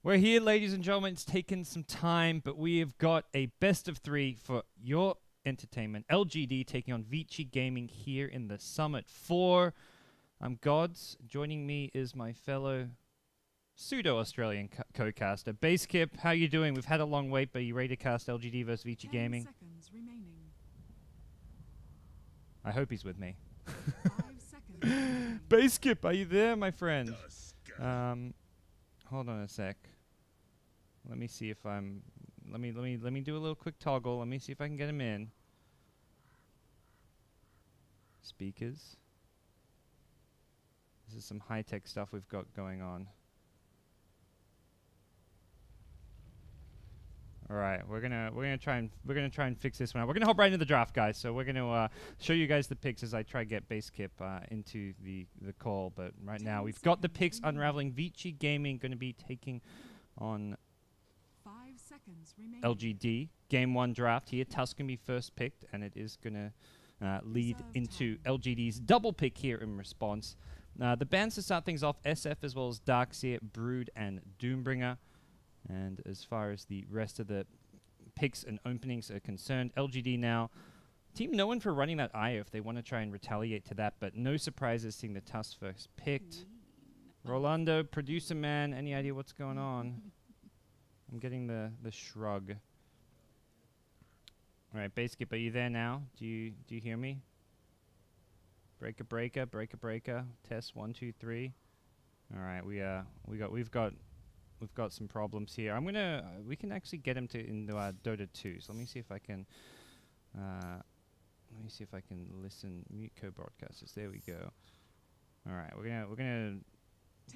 We're here, ladies and gentlemen. It's taken some time, but we have got a best of 3 for your entertainment. LGD taking on Vici Gaming here in the Summit 4. I'm Godz. Joining me is my fellow pseudo-Australian co-caster, Basekip. How you doing? We've had a long wait, but are you ready to cast LGD versus Vici Gaming? 10 seconds remaining. I hope he's with me. 5 seconds remaining. Basekip, are you there, my friend? Hold on a sec. Let me see if I'm. Let me do a little quick toggle. Let me see if I can get him in. Speakers. This is some high-tech stuff we've got going on. All right, we're gonna try and fix this one out. We're gonna hop right into the draft, guys. So we're gonna show you guys the picks as I try to get Basekip into the call. But right now we've got the picks unraveling. Vici Gaming going to be taking on 5 seconds remaining. LGD. Game 1 draft here. Tusk going to be first picked, and it is going to lead into LGD's double pick here in response. The bans to start things off, SF as well as Darkseer, Brood, and Doombringer. And as far as the rest of the picks and openings are concerned, LGD now, team known for running that IO if they want to try and retaliate to that, but no surprises seeing the Tusk first picked. Rolando, producer man, any idea what's going on? I'm getting the shrug. All right, Basekip, are you there now? Do you hear me? Breaker, breaker, breaker, breaker. Test 1, 2, 3. All right, we've got some problems here. We can actually get him into Dota 2. So let me see if I can. Listen. Mute co-broadcasters. There we go. All right, we're gonna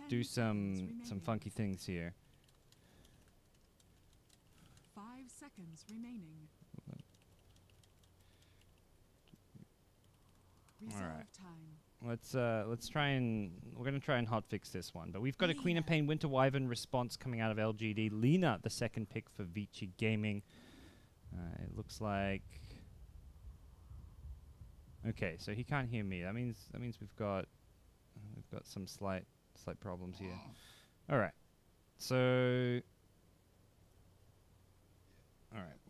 do some funky things here. 5 seconds remaining. All right. Time. Let's try and we're gonna try and hotfix this one. But we've got a Queen of Pain Winter Wyvern response coming out of LGD. Lena, the second pick for Vici Gaming. It looks like. Okay, so he can't hear me. That means we've got some slight problems here. All right. So. All right.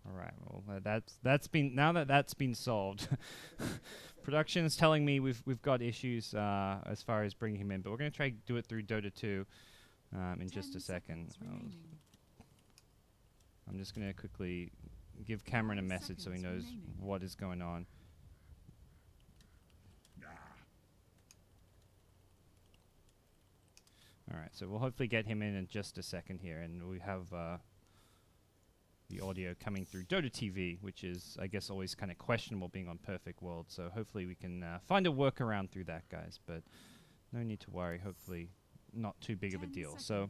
All right. Well, that's been solved. Production is telling me we've got issues as far as bringing him in, but we're gonna try to do it through Dota 2 in just a second. I'm just gonna quickly give Cameron a message so he knows what is going on. All right. So we'll hopefully get him in just a second here, and we have. The audio coming through Dota TV, which is, I guess, always kind of questionable being on Perfect World. So hopefully we can find a workaround through that, guys. But no need to worry. Hopefully not too big of a deal. So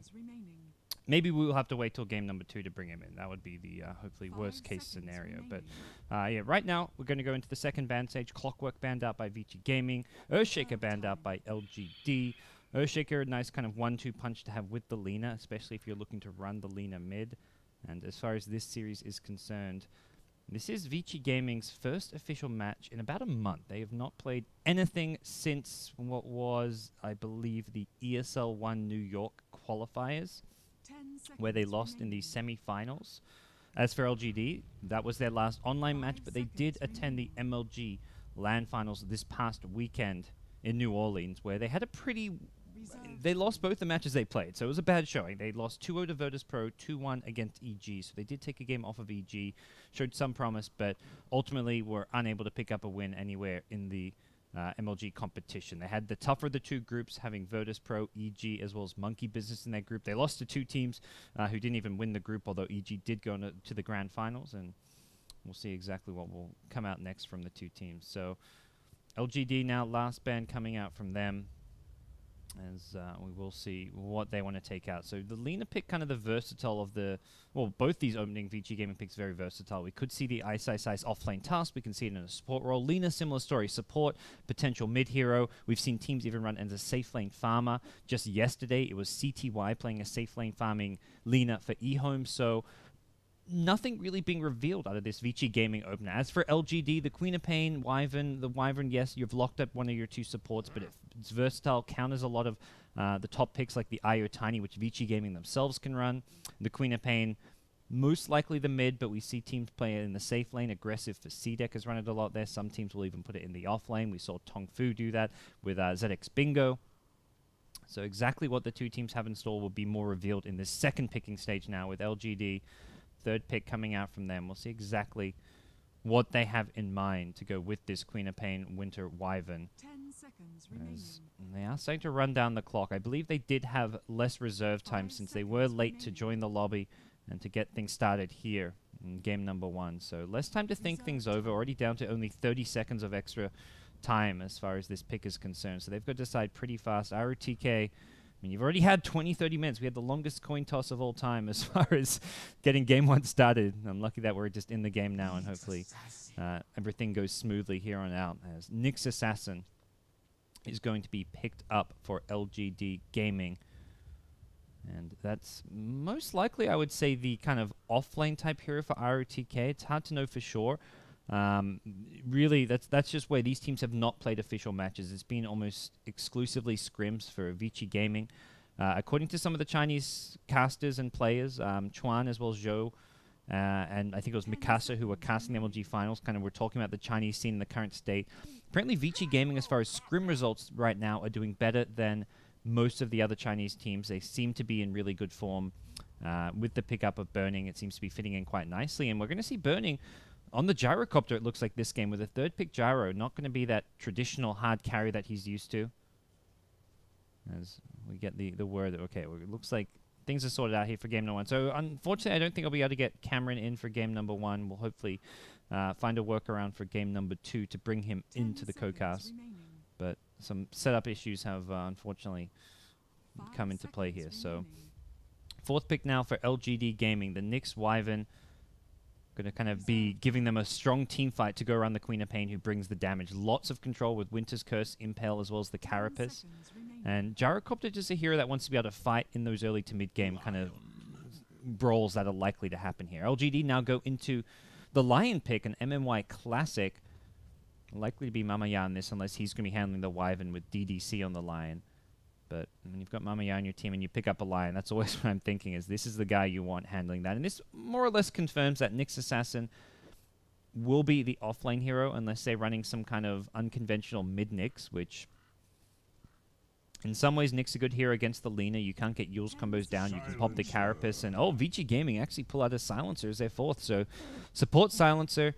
maybe we'll have to wait till game number 2 to bring him in. That would be the hopefully worst case scenario. But yeah, right now we're going to go into the second ban stage. Clockwork banned out by Vici Gaming. Earthshaker banned out by LGD. Earthshaker, a nice kind of 1-2 punch to have with the Lena, especially if you're looking to run the Lena mid. And as far as this series is concerned, this is Vici Gaming's first official match in about a month. They have not played anything since what was, I believe, the ESL 1 New York qualifiers, where they lost in the semi-finals. As for LGD, that was their last online match, but they did attend the MLG LAN finals this past weekend in New Orleans, where they had a pretty... They lost both the matches they played, so it was a bad showing. They lost 2-0 to Virtus Pro, 2-1 against EG, so they did take a game off of EG, showed some promise, but ultimately were unable to pick up a win anywhere in the MLG competition. They had the tougher of the two groups, having Virtus Pro, EG, as well as Monkey Business in their group. They lost to 2 teams who didn't even win the group, although EG did go to the grand finals, and we'll see exactly what will come out next from the 2 teams. So LGD now, last ban coming out from them, as we will see what they want to take out. So the Lena pick, kind of the versatile of the... Well, both these opening Vici Gaming picks very versatile. We could see the Ice offlane task. We can see it in a support role. Lena, similar story. Support, potential mid-hero. We've seen teams even run as a safe lane farmer. Just yesterday, it was CTY playing a safe lane farming Lena for eHome. So nothing really being revealed out of this Vici Gaming opener. As for LGD, the Queen of Pain, Wyvern, the Wyvern, yes, you've locked up one of your 2 supports, but it's versatile, counters a lot of the top picks like the IO Tiny, which Vici Gaming themselves can run. The Queen of Pain, most likely the mid, but we see teams play it in the safe lane. Aggressive for C-Deck has run it a lot there. Some teams will even put it in the off lane. We saw Tong Fu do that with ZX Bingo. So exactly what the 2 teams have in store will be more revealed in this second picking stage now with LGD. Third pick coming out from them. We'll see exactly what they have in mind to go with this Queen of Pain Winter Wyvern. 10 seconds remaining. They are starting to run down the clock. I believe they did have less reserve time since they were late to join the lobby and to get things started here in game number 1. So less time to think things over. Already down to only 30 seconds of extra time as far as this pick is concerned. So they've got to decide pretty fast. ROTK, I mean, you've already had 20, 30 minutes. We had the longest coin toss of all time as far as getting game 1 started. I'm lucky that we're just in the game now, and hopefully everything goes smoothly here on out, as Nyx Assassin is going to be picked up for LGD Gaming. And that's most likely, I would say, the kind of offlane type hero for ROTK. It's hard to know for sure. Really, that's just where these teams have not played official matches. It's been almost exclusively scrims for Vici Gaming. According to some of the Chinese casters and players, Chuan as well as Zhou, and I think it was Mikasa who were casting the MLG finals, kind of were talking about the Chinese scene in the current state. Apparently Vici Gaming, as far as scrim results right now, are doing better than most of the other Chinese teams. They seem to be in really good form. With the pickup of Burning, it seems to be fitting in quite nicely, and we're going to see Burning on the gyrocopter, it looks like this game, with a 3rd pick gyro. Not going to be that traditional hard carry that he's used to. As we get the word that, okay, well, it looks like things are sorted out here for game number 1. So unfortunately, I don't think I'll be able to get Cameron in for game number 1. We'll hopefully find a workaround for game number 2 to bring him into the co-cast. But some setup issues have unfortunately come into play here. So 4th pick now for LGD Gaming, the Nyx Wyvern. Going to kind of be giving them a strong team fight to go around the Queen of Pain, who brings the damage. Lots of control with Winter's Curse, Impale, as well as the Carapace. And Gyrocopter just a hero that wants to be able to fight in those early to mid-game kind of brawls that are likely to happen here. LGD now go into the Lion pick, an MMY Classic. Likely to be Mamaya in this, unless he's going to be handling the Wyvern with DDC on the Lion. But when you've got Mamaya on your team and you pick up a Lion, that's always what I'm thinking, is this is the guy you want handling that. And this more or less confirms that Nyx Assassin will be the offlane hero unless they're running some kind of unconventional mid-Nyx, which in some ways Nyx a good hero against the Lina. You can't get Yule's combos down. You can pop the Carapace. And oh, Vici Gaming actually pull out a Silencer as their 4th. So support Silencer.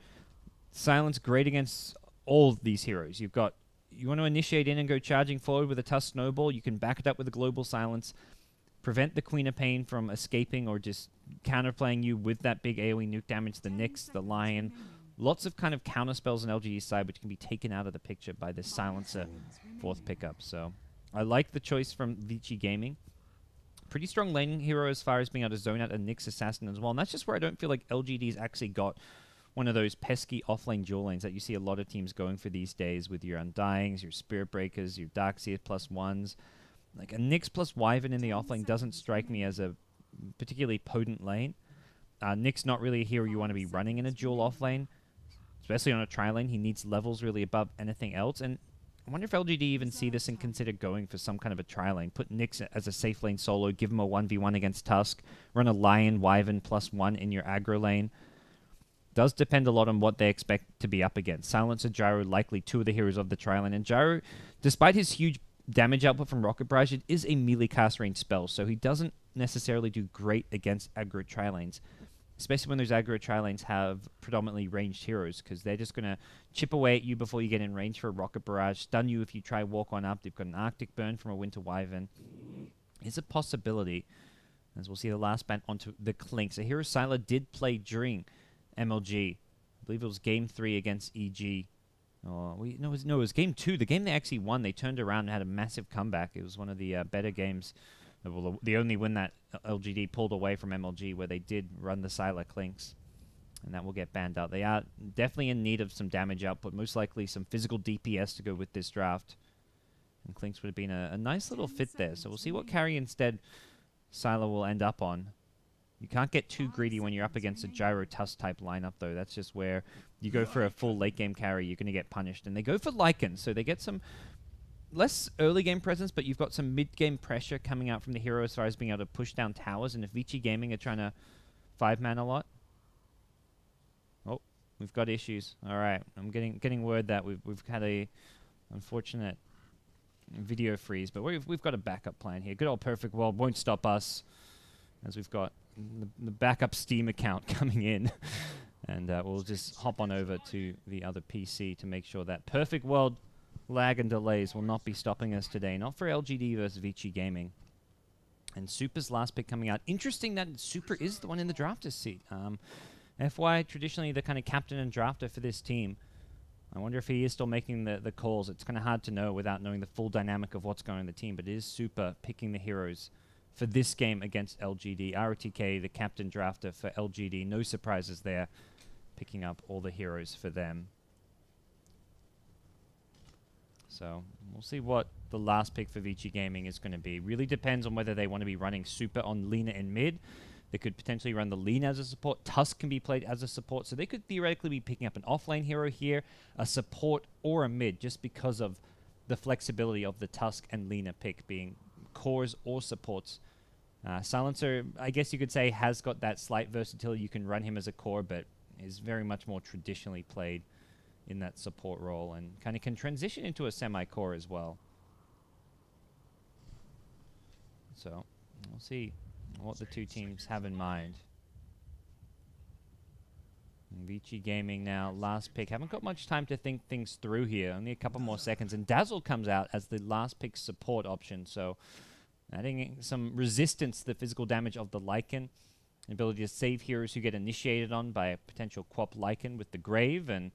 Silence great against all of these heroes. You want to initiate in and go charging forward with a Tusk Snowball. You can back it up with a Global Silence. Prevent the Queen of Pain from escaping or just counterplaying you with that big AoE nuke damage. The Nyx, the Lion. Lots of kind of counter spells on LGD's side, which can be taken out of the picture by this Silencer 4th pickup. So I like the choice from Vici Gaming. Pretty strong laning hero as far as being able to zone out a Nyx Assassin as well. And that's just where I don't feel like LGD's actually got one of those pesky offlane dual lanes that you see a lot of teams going for these days with your Undyings, your Spirit Breakers, your Darkseer +1s. Like a Nyx plus Wyvern in the offlane doesn't strike me as a particularly potent lane. Nyx not really a hero you want to be running in a dual offlane, especially on a tri-lane. He needs levels really above anything else. And I wonder if LGD even see this and consider going for some kind of a tri-lane. Put Nyx as a safe lane solo, give him a 1v1 against Tusk, run a Lion, Wyvern +1 in your aggro lane. Does depend a lot on what they expect to be up against. Silencer, Gyro, likely 2 of the heroes of the tri-lane. And Gyro, despite his huge damage output from Rocket Barrage, it is a melee cast range spell, so he doesn't necessarily do great against aggro tri-lanes, especially when those aggro tri-lanes have predominantly ranged heroes, because they're just going to chip away at you before you get in range for a Rocket Barrage, stun you if you try walk on up. They've got an Arctic Burn from a Winter Wyvern. It's a possibility, as we'll see the last ban onto the Clinks. A hero Sylar did play during MLG. I believe it was Game 3 against EG. No, it was Game 2. The game they actually won. They turned around and had a massive comeback. It was one of the better games. Well, the only win that LGD pulled away from MLG, where they did run the Sylar Clinks. And that will get banned out. They are definitely in need of some damage output. Most likely some physical DPS to go with this draft. And Clinks would have been a nice little fit there. So we'll see what carry instead Sylar will end up on. You can't get too greedy when you're up against a Gyro Tusk type lineup, though. That's just where you go for a full late game carry, you're going to get punished. And they go for Lycan, so they get some less early game presence, but you've got some mid game pressure coming out from the hero as far as being able to push down towers. And if Vici Gaming are trying to 5-man a lot, oh, we've got issues. All right, I'm getting word that we've had a unfortunate video freeze, but we've got a backup plan here. Good old Perfect World won't stop us, as we've got the backup Steam account coming in. And we'll just hop on over to the other PC to make sure that Perfect World lag and delays will not be stopping us today. Not for LGD versus Vici Gaming. And Super's last pick coming out. Interesting that Super is the one in the drafter's seat. FY, traditionally the kind of captain and drafter for this team. I wonder if he is still making the calls. It's kind of hard to know without knowing the full dynamic of what's going on in the team. But it is Super picking the heroes for this game against LGD. ROTK, the captain drafter for LGD. No surprises there. Picking up all the heroes for them. So we'll see what the last pick for Vici Gaming is going to be. Really depends on whether they want to be running Super on Lina in mid. They could potentially run the Lina as a support. Tusk can be played as a support. So they could theoretically be picking up an offlane hero here, a support, or a mid, just because of the flexibility of the Tusk and Lina pick being cores or supports. Silencer, I guess you could say, has got that slight versatility. You can run him as a core, but is very much more traditionally played in that support role and kind of can transition into a semi-core as well. So we'll see what the two teams have in mind. Vici Gaming now, last pick. Haven't got much time to think things through here. Only a couple more seconds. And Dazzle comes out as the last pick support option. So adding some resistance to the physical damage of the Lycan. Ability to save heroes who get initiated on by a potential Quap Lycan with the Grave. And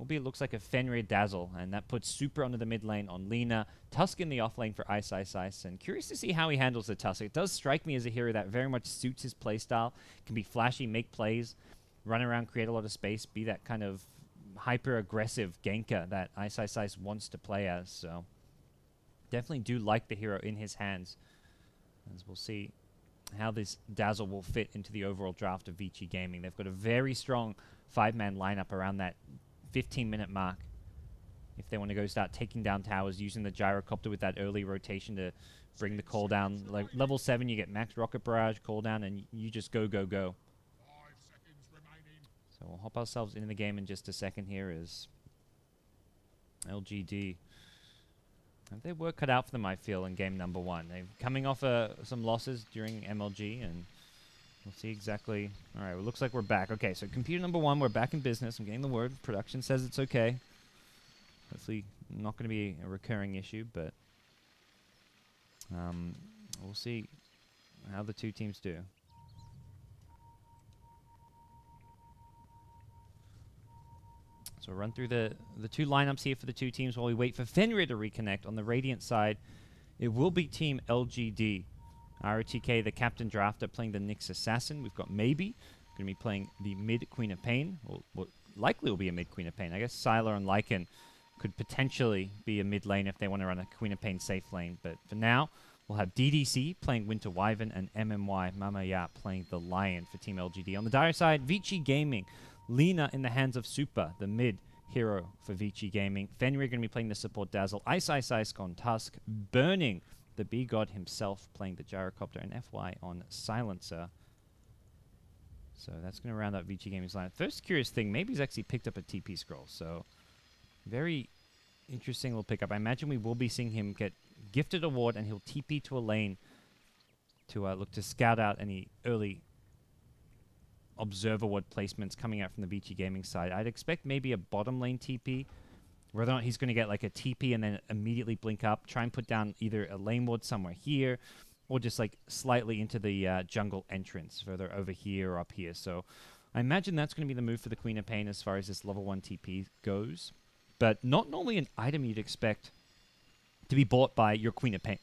it looks like a Fenrir Dazzle. And that puts Super onto the mid lane on Lina. Tusk in the off lane for Ice Ice Ice. And curious to see how he handles the Tusk. It does strike me as a hero that very much suits his playstyle. Can be flashy, make plays, run around, create a lot of space, be that kind of hyper-aggressive ganker that Ice Ice Ice wants to play as. So definitely do like the hero in his hands. As we'll see how this Dazzle will fit into the overall draft of Vici Gaming. They've got a very strong 5-man lineup around that 15-minute mark. If they want to go start taking down towers, using the Gyrocopter with that early rotation to bring the call down. Like level 7, you get max rocket barrage, call down, and you just go, go, go. So we'll hop ourselves into the game in just a second here as LGD. Have their work cut out for them, I feel, in game number 1. They're coming off some losses during MLG, and we'll see exactly. All right, well, looks like we're back. Okay, so computer number 1, we're back in business. I'm getting the word. Production says it's okay. Hopefully not going to be a recurring issue, but we'll see how the two teams do. So we'll run through the two lineups here for the two teams while we wait for Fenrir to reconnect. On the Radiant side, it will be Team LGD. ROTK, the captain drafter, playing the Nyx Assassin. We've got Maybe, going to be playing the mid Queen of Pain. Well, likely will be a mid Queen of Pain. I guess Sylar and Lycan could potentially be a mid lane if they want to run a Queen of Pain safe lane. But for now, we'll have DDC playing Winter Wyvern and MMY, Mama Ya, playing the Lion for Team LGD. On the dire side, Vici Gaming. Lina in the hands of Super, the mid hero for Vici Gaming. Fenrir going to be playing the support Dazzle. Ice Ice Ice on Tusk. Burning, the Bee God himself, playing the Gyrocopter. And FY on Silencer. So that's going to round out Vici Gaming's line. First curious thing, maybe he's actually picked up a TP scroll. So very interesting little pickup. I imagine we will be seeing him get gifted a ward, and he'll TP to a lane to look to scout out any early observer ward placements coming out from the Vici Gaming side. I'd expect maybe a bottom lane TP. Whether or not he's going to get like a TP and then immediately blink up, try and put down either a lane ward somewhere here, or just like slightly into the jungle entrance, further over here or up here. So I imagine that's going to be the move for the Queen of Pain as far as this level 1 TP goes. But not normally an item you'd expect to be bought by your Queen of Pain.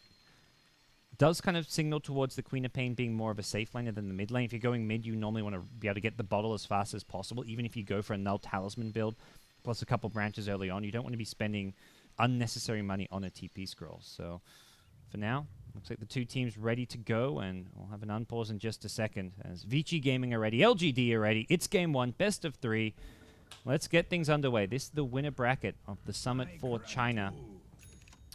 Does kind of signal towards the Queen of Pain being more of a safe laner than the mid lane. If you're going mid, you normally want to be able to get the bottle as fast as possible, even if you go for a null talisman build, plus a couple branches early on. You don't want to be spending unnecessary money on a TP scroll. So for now, looks like the two teams ready to go, and we'll have an unpause in just a second. As Vici Gaming are ready, LGD are ready. It's game one, best of 3. Let's get things underway. This is the winner bracket of the Summit for China.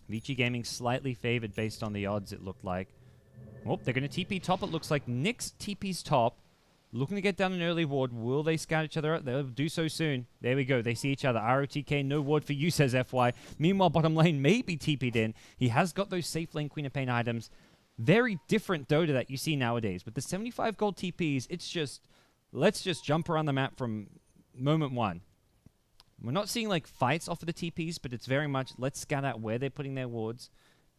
Vici Gaming slightly favored based on the odds, it looked like. Oh, they're going to TP top, it looks like. Nyx TP's top. Looking to get down an early ward. Will they scout each other out? They'll do so soon. There we go. They see each other. ROTK, no ward for you, says FY. Meanwhile, bottom lane may be TP'd in. He has got those safe lane Queen of Pain items. Very different Dota that you see nowadays. With the 75 gold TPs, it's just, let's just jump around the map from moment one. We're not seeing like fights off of the TPs, but it's very much, let's scout out where they're putting their wards.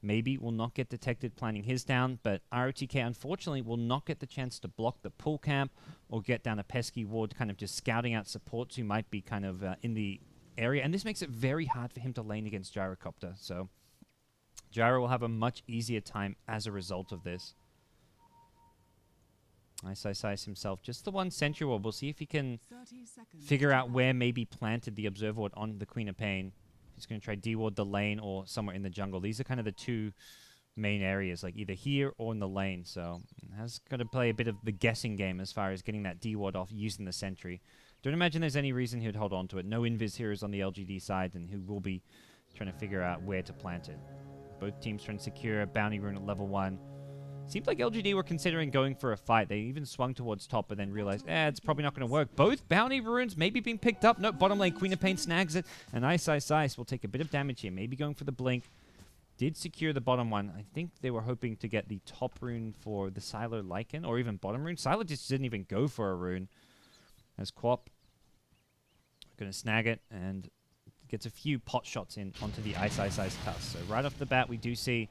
Maybe will not get detected planning his down, but ROTK unfortunately will not get the chance to block the pull camp or get down a pesky ward, kind of just scouting out supports who might be kind of in the area. And this makes it very hard for him to lane against Gyrocopter. So Gyro will have a much easier time as a result of this. Ice himself, just the one sentry ward. We'll see if he can figure out where maybe planted the observer ward on the Queen of Pain. He's going to try D-ward the lane or somewhere in the jungle. These are kind of the two main areas, like either here or in the lane. So has got to play a bit of the guessing game as far as getting that D-ward off using the sentry. Don't imagine there's any reason he would hold on to it. No invis heroes on the LGD side, and he will be trying to figure out where to plant it. Both teams trying to secure a bounty rune at level 1. Seems like LGD were considering going for a fight. They even swung towards top, but then realized, it's probably not going to work. Both bounty runes maybe being picked up. No, bottom lane, Queen of Pain snags it, and Ice will take a bit of damage here. Maybe going for the blink. Did secure the bottom one. I think they were hoping to get the top rune for the Sylar Lycan, or even bottom rune. Sylar just didn't even go for a rune. As Quap going to snag it, and gets a few pot shots in onto the Ice tusk. So right off the bat, we do see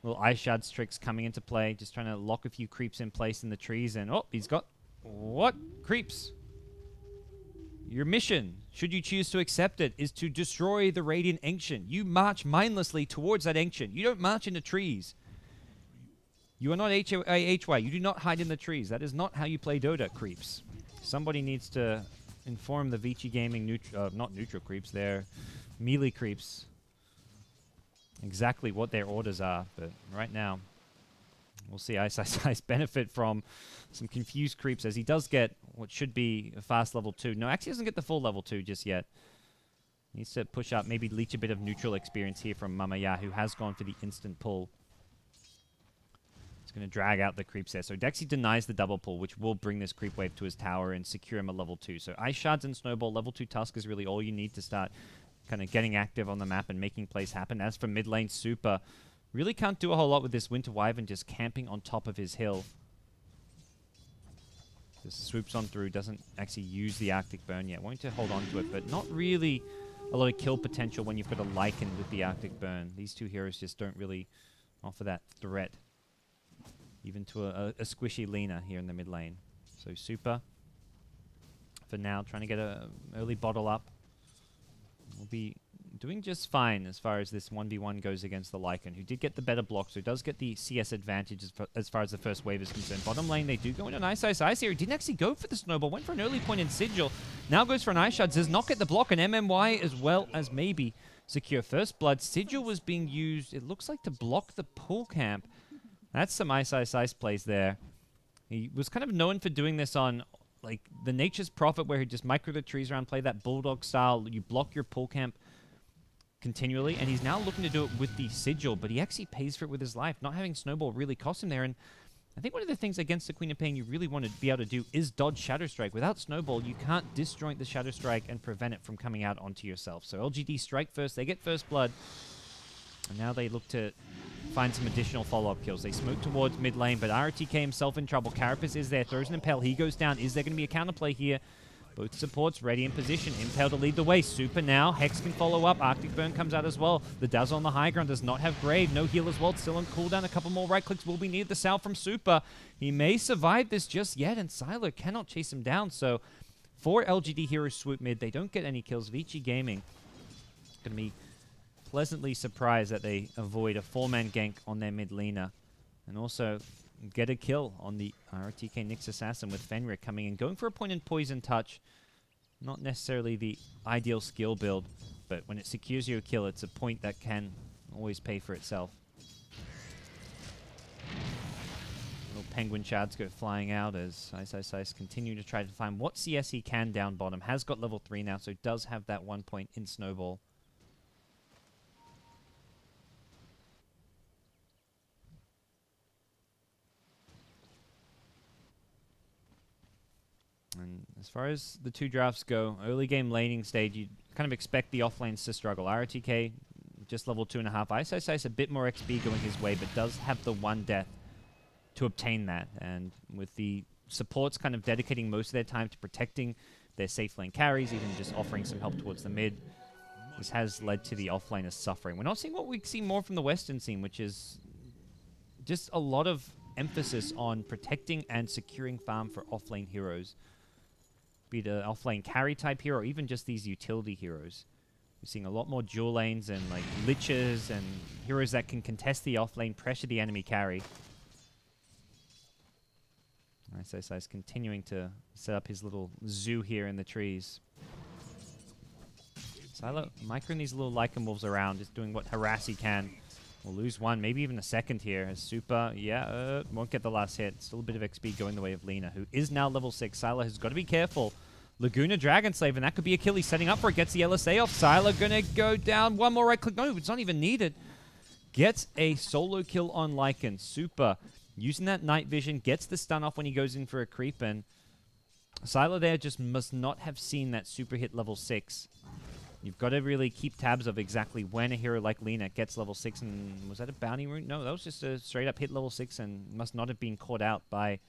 little Ice Shard's tricks coming into play. Just trying to lock a few creeps in place in the trees. And, he's got... What? Creeps? Your mission, should you choose to accept it, is to destroy the Radiant Ancient. You march mindlessly towards that Ancient. You don't march into trees. You are not HY. You do not hide in the trees. That is not how you play Dota, creeps. Somebody needs to inform the Vici Gaming, not neutral creeps, they're melee creeps, exactly what their orders are. But right now, we'll see Ice benefit from some confused creeps, as he does get what should be a fast level 2. No, actually doesn't get the full level 2 just yet. Needs to push up, maybe leech a bit of neutral experience here from Mamaya, who has gone for the instant pull. It's going to drag out the creeps there. So Dexy denies the double pull, which will bring this creep wave to his tower and secure him a level 2. So Ice Shards and Snowball, level 2 Tusk is really all you need to start kind of getting active on the map and making plays happen. As for mid lane, Super really can't do a whole lot with this Winter Wyvern just camping on top of his hill. Just swoops on through, doesn't actually use the Arctic Burn yet. Wanting to hold on to it, but not really a lot of kill potential when you've got a Lycan with the Arctic Burn. These two heroes just don't really offer that threat, even to a squishy Lina here in the mid lane. So Super, for now, trying to get an early bottle up. Will be doing just fine as far as this 1v1 goes against the Lycan, who did get the better block, so does get the CS advantage as far as the first wave is concerned. Bottom lane, they do go in an Ice here. He didn't actually go for the Snowball, went for an early point in Sigil. Now goes for an Ice Shard, does not get the block, and MMY as well as maybe secure first blood. Sigil was being used, it looks like, to block the pull camp. That's some Ice plays there. He was kind of known for doing this on like the Nature's Prophet, where he just micro the trees around, play that Bulldog style, you block your pull camp continually, and he's now looking to do it with the Sigil, but he actually pays for it with his life. Not having Snowball really cost him there, and I think one of the things against the Queen of Pain you really want to be able to do is dodge Shadow Strike. Without Snowball, you can't disjoint the Shadow Strike and prevent it from coming out onto yourself. So LGD strike first, they get first blood, and now they look to find some additional follow-up kills. They smoke towards mid lane, but RTK himself in trouble. Carapace is there, throws an Impel, he goes down. Is there going to be a counterplay here? Both supports ready in position. Impel to lead the way. Super now. Hex can follow up. Arctic Burn comes out as well. The Dazzle on the high ground does not have Grave. No heal as well. Still on cooldown. A couple more right clicks will be needed. The Sal from Super. He may survive this just yet, and Sylar cannot chase him down. So for LGD heroes swoop mid, they don't get any kills. Vici Gaming going to be pleasantly surprised that they avoid a 4-man gank on their mid laner, and also get a kill on the RTK Nyx Assassin with Fenrir coming in, going for a point in Poison Touch. Not necessarily the ideal skill build, but when it secures you a kill, it's a point that can always pay for itself. Penguin shards go flying out as Ice continue to try to find what CS he can down bottom. Has got level 3 now, so does have that 1 point in Snowball. And as far as the two drafts go, early game laning stage, you kind of expect the offlanes to struggle. RTK, just level 2.5. Ice a bit more XP going his way, but does have the 1 death to obtain that. And with the supports kind of dedicating most of their time to protecting their safe lane carries, even just offering some help towards the mid, this has led to the offlaners suffering. We're not seeing what we see more from the Western scene, which is just a lot of emphasis on protecting and securing farm for offlane heroes. Be it an offlane carry type hero or even just these utility heroes. We're seeing a lot more dual lanes and like liches and heroes that can contest the offlane, pressure the enemy carry. Ice continuing to set up his little zoo here in the trees. Silo microing these little Lycan wolves around, just doing what harass he can. We'll lose 1, maybe even a second here. As Super, won't get the last hit. Still a bit of XP going the way of Lina, who is now level 6. Silo has got to be careful. Laguna Dragon Slave, and that could be a kill. He's setting up for it. Gets the LSA off. Silo gonna go down. 1 more right click. No, it's not even needed. Gets a solo kill on Lycan. Super using that night vision. Gets the stun off when he goes in for a creep. And Silo there just must not have seen that super hit level 6. You've got to really keep tabs of exactly when a hero like Lina gets level 6. And was that a bounty rune? No, that was just a straight up hit level 6 and must not have been caught out by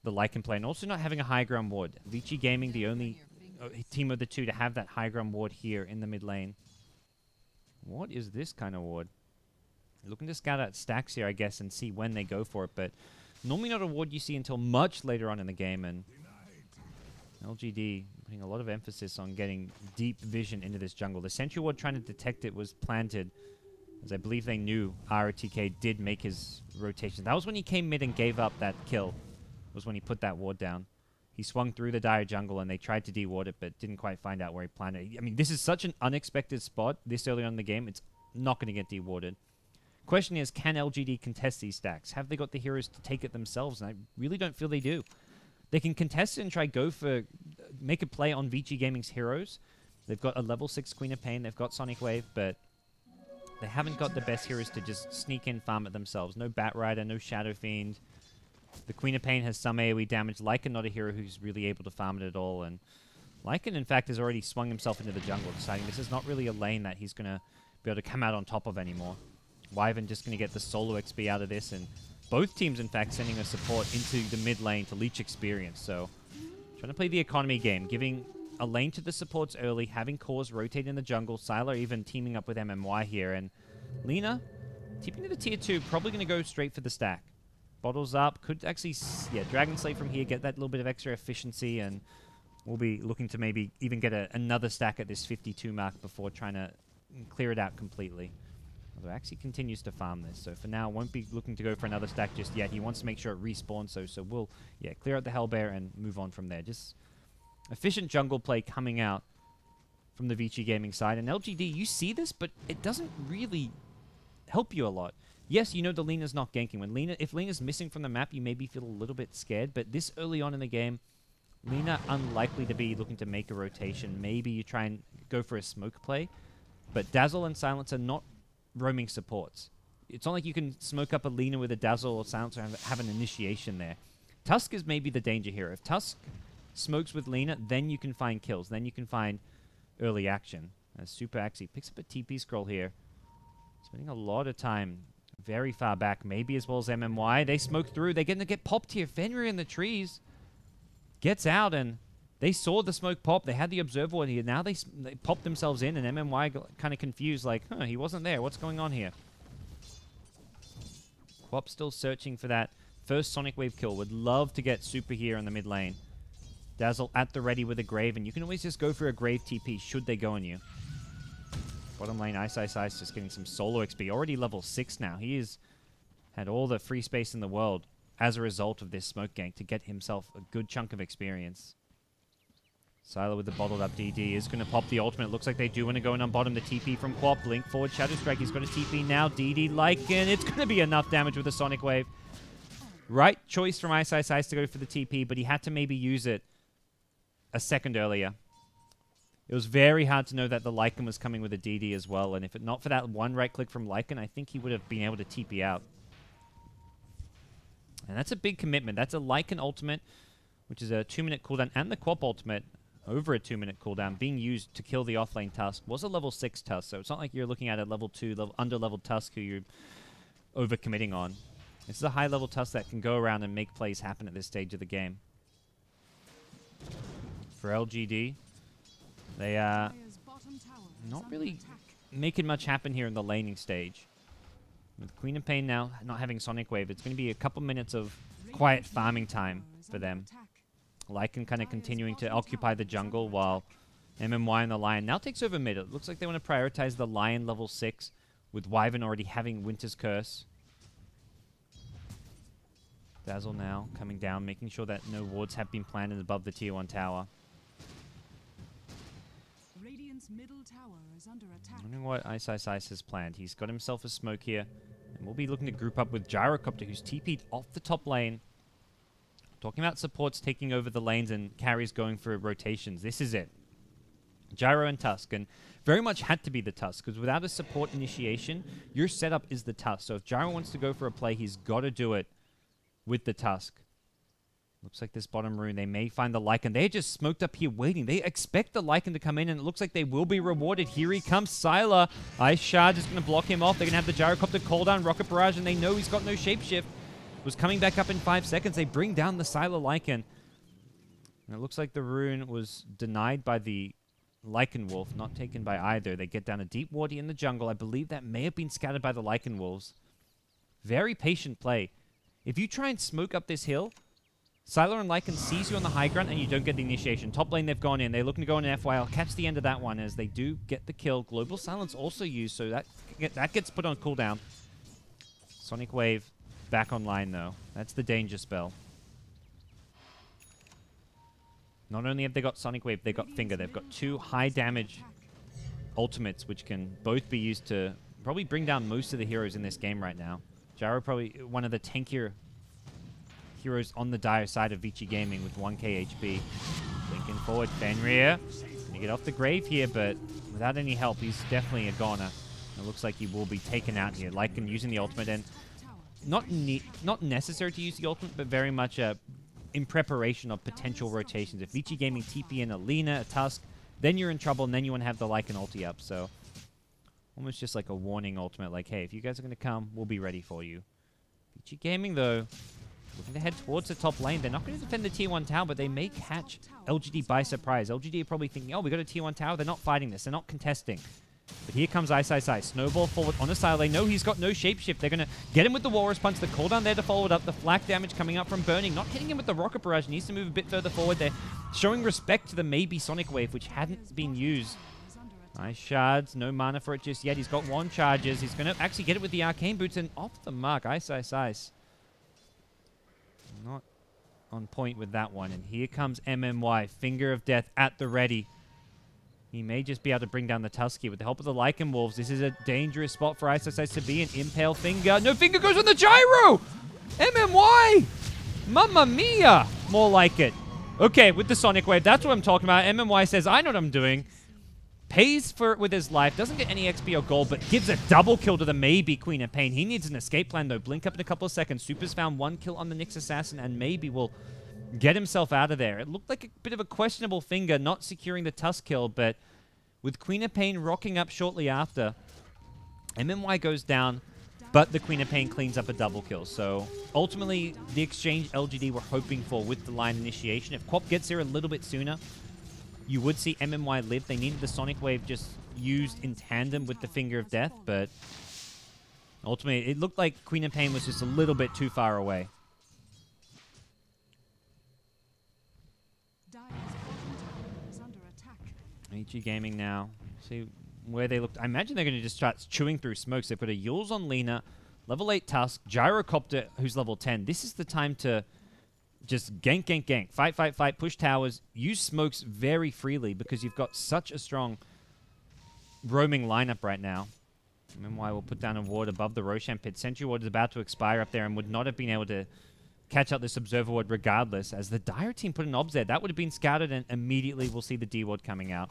the Lycan play. And also not having a high ground ward. Vici Gaming, the only team of the two to have that high ground ward here in the mid lane. What is this kind of ward? Looking to scout out stacks here, I guess, and see when they go for it. But normally not a ward you see until much later on in the game. And LGD putting a lot of emphasis on getting deep vision into this jungle. The sentry ward trying to detect it was planted, as I believe they knew RTK did make his rotation. That was when he came mid and gave up that kill, was when he put that ward down. He swung through the dire jungle and they tried to de-ward it, but didn't quite find out where he planted it. I mean, this is such an unexpected spot this early on in the game. It's not going to get de-warded. Question is, can LGD contest these stacks? Have they got the heroes to take it themselves? And I really don't feel they do. They can contest it and try go for, make a play on Vici Gaming's heroes. They've got a level 6 Queen of Pain, they've got Sonic Wave, but they haven't got the best heroes to just sneak in, farm it themselves. No Bat Rider, no Shadow Fiend. The Queen of Pain has some AoE damage. Lycan not a hero who's really able to farm it at all, and Lycan, in fact, has already swung himself into the jungle, deciding this is not really a lane that he's going to be able to come out on top of anymore. Wyvern just going to get the solo XP out of this, and both teams, in fact, sending a support into the mid lane to leech experience. So, trying to play the economy game, giving a lane to the supports early, having cores rotate in the jungle. Sylar even teaming up with MMY here, and Lina, tipping to the tier 2, probably going to go straight for the stack. Bottles up, could actually, Dragon Slave from here, get that little bit of extra efficiency, and we'll be looking to maybe even get another stack at this 52 mark before trying to clear it out completely. Although Axie continues to farm this, so for now won't be looking to go for another stack just yet. He wants to make sure it respawns, so we'll clear out the Hellbear and move on from there. Just efficient jungle play coming out from the Vici Gaming side. And LGD, you see this, but it doesn't really help you a lot. Yes, you know the Lina's not ganking. If Lina's missing from the map, you maybe feel a little bit scared, but this early on in the game, Lina unlikely to be looking to make a rotation. Maybe you try and go for a smoke play, but Dazzle and Silence are not roaming supports. It's not like you can smoke up a Lina with a Dazzle or Silencer and have an initiation there. Tusk is maybe the danger here. If Tusk smokes with Lina, then you can find kills. Then you can find early action. As Super Axie picks up a TP scroll here. Spending a lot of time very far back, maybe as well as MMY. They smoke through. They're going to get popped here. Fenrir in the trees gets out, and they saw the smoke pop. They had the observer here. Now they popped themselves in, and MMY got kind of confused, like, he wasn't there. What's going on here? Quop still searching for that first Sonic Wave kill. Would love to get Super here in the mid lane. Dazzle at the ready with a Grave, and you can always just go for a Grave TP should they go on you. Bottom lane, Ice just getting some solo XP. Already level 6 now. He has had all the free space in the world as a result of this smoke gank to get himself a good chunk of experience. Sylar with the bottled up DD is going to pop the ultimate. Looks like they do want to go in on bottom. The TP from Quop. Link forward. Shadow Strike. He's got a TP now. DD Lycan. It's going to be enough damage with the Sonic Wave. Right choice from Ice to go for the TP, but he had to maybe use it a second earlier. It was very hard to know that the Lycan was coming with a DD as well, and if it not for that one right click from Lycan, I think he would have been able to TP out. And that's a big commitment. That's a Lycan ultimate, which is a 2-minute cooldown, and the Quap ultimate, over a 2-minute cooldown, being used to kill the offlane Tusk. Was a level 6 Tusk, so it's not like you're looking at a level 2, under-leveled Tusk who you're over-committing on. This is a high-level Tusk that can go around and make plays happen at this stage of the game. For LGD, they are not really making much happen here in the laning stage. With Queen of Pain now not having Sonic Wave, it's going to be a couple minutes of quiet farming time for them. Lycan kind of continuing to occupy the jungle while MMY and the Lion now takes over mid. It looks like they want to prioritize the Lion level 6 with Wyvern already having Winter's Curse. Dazzle now coming down, making sure that no wards have been planted above the tier 1 tower. Radiant's middle tower is under attack. Wondering what Ice has planned. He's got himself a smoke here, and we'll be looking to group up with Gyrocopter, who's TP'd off the top lane. Talking about supports taking over the lanes and carries going for rotations. This is it. Gyro and Tusk, and very much had to be the Tusk, because without a support initiation, your setup is the Tusk. So if Gyro wants to go for a play, he's got to do it with the Tusk. Looks like this bottom rune, they may find the Lycan. They're just smoked up here waiting. They expect the Lycan to come in, and it looks like they will be rewarded. Here he comes, Sylar. Ice Shard is going to block him off. They're going to have the Gyrocopter call down Rocket Barrage, and they know he's got no Shapeshift. Was coming back up in 5 seconds. They bring down the Sylar Lycan. And it looks like the rune was denied by the Lycan Wolf, not taken by either. They get down a deep wardy in the jungle. I believe that may have been scattered by the Lycan Wolves. Very patient play. If you try and smoke up this hill, Sylar and Lycan sees you on the high ground and you don't get the initiation. Top lane, they've gone in. They're looking to go in FY. I'll catch the end of that one as they do get the kill. Global Silence also used, so that gets put on cooldown. Sonic Wave back online, though. That's the danger spell. Not only have they got Sonic Wave, they've got Finger. They've got 2 high damage ultimates, which can both be used to probably bring down most of the heroes in this game right now. Gyro probably one of the tankier heroes on the dire side of Vici Gaming with 1k HP. Linking forward, Fenrir. Gonna get off the grave here, but without any help, he's definitely a goner. It looks like he will be taken out here. Lycan using the ultimate, and not necessary to use the ultimate, but very much in preparation of potential rotations. If Vici Gaming TP in a Lina, a Tusk, then you're in trouble, and then you want to have the Lycan ulti up, so almost just like a warning ultimate, like, hey, if you guys are going to come, we'll be ready for you. Vici Gaming, though, looking to head towards the top lane. They're not going to defend the tier 1 tower, but they may catch LGD by surprise. LGD are probably thinking, oh, we got a tier 1 tower. They're not fighting this. They're not contesting. But here comes Ice. Snowball forward on the side. They know he's got no shapeshift. They're going to get him with the Walrus Punch. The cooldown there to follow it up. The flak damage coming up from Burning. Not hitting him with the Rocket Barrage. Needs to move a bit further forward. They're showing respect to the maybe Sonic Wave, which hadn't been used. Nice shards. No mana for it just yet. He's got 1 charges. He's going to actually get it with the Arcane Boots, and off the mark. Ice. Not on point with that one. And here comes MMY. Finger of Death at the ready. He may just be able to bring down the Tusky with the help of the Lycan Wolves. This is a dangerous spot for Ice to be an Impale Finger. No, Finger goes on the Gyro! MMY! Mamma mia! More like it. Okay, with the Sonic Wave, that's what I'm talking about. MMY says, I know what I'm doing. Pays for it with his life. Doesn't get any XP or gold, but gives a double kill to the maybe Queen of Pain. He needs an escape plan, though. Blink up in a couple of seconds. Super's found 1 kill on the Nyx Assassin, and maybe will get himself out of there. It looked like a bit of a questionable Finger, not securing the Tusk kill, but with Queen of Pain rocking up shortly after, MMY goes down, but the Queen of Pain cleans up a double kill. So ultimately, the exchange LGD were hoping for with the line initiation. If Quap gets there a little bit sooner, you would see MMY live. They needed the Sonic Wave just used in tandem with the Finger of Death, but ultimately, it looked like Queen of Pain was just a little bit too far away. Vici Gaming now. See where they looked. I imagine they're going to just start chewing through smokes. They've got a Yules on Lina, level 8 Tusk, Gyrocopter, who's level 10. This is the time to just gank. Fight, push towers. Use smokes very freely because you've got such a strong roaming lineup right now. MMY will put down a ward above the Roshan pit. Sentry ward is about to expire up there and would not have been able to catch out this observer ward regardless, as the Dire team put an obs there. That would have been scouted, and immediately we'll see the D ward coming out.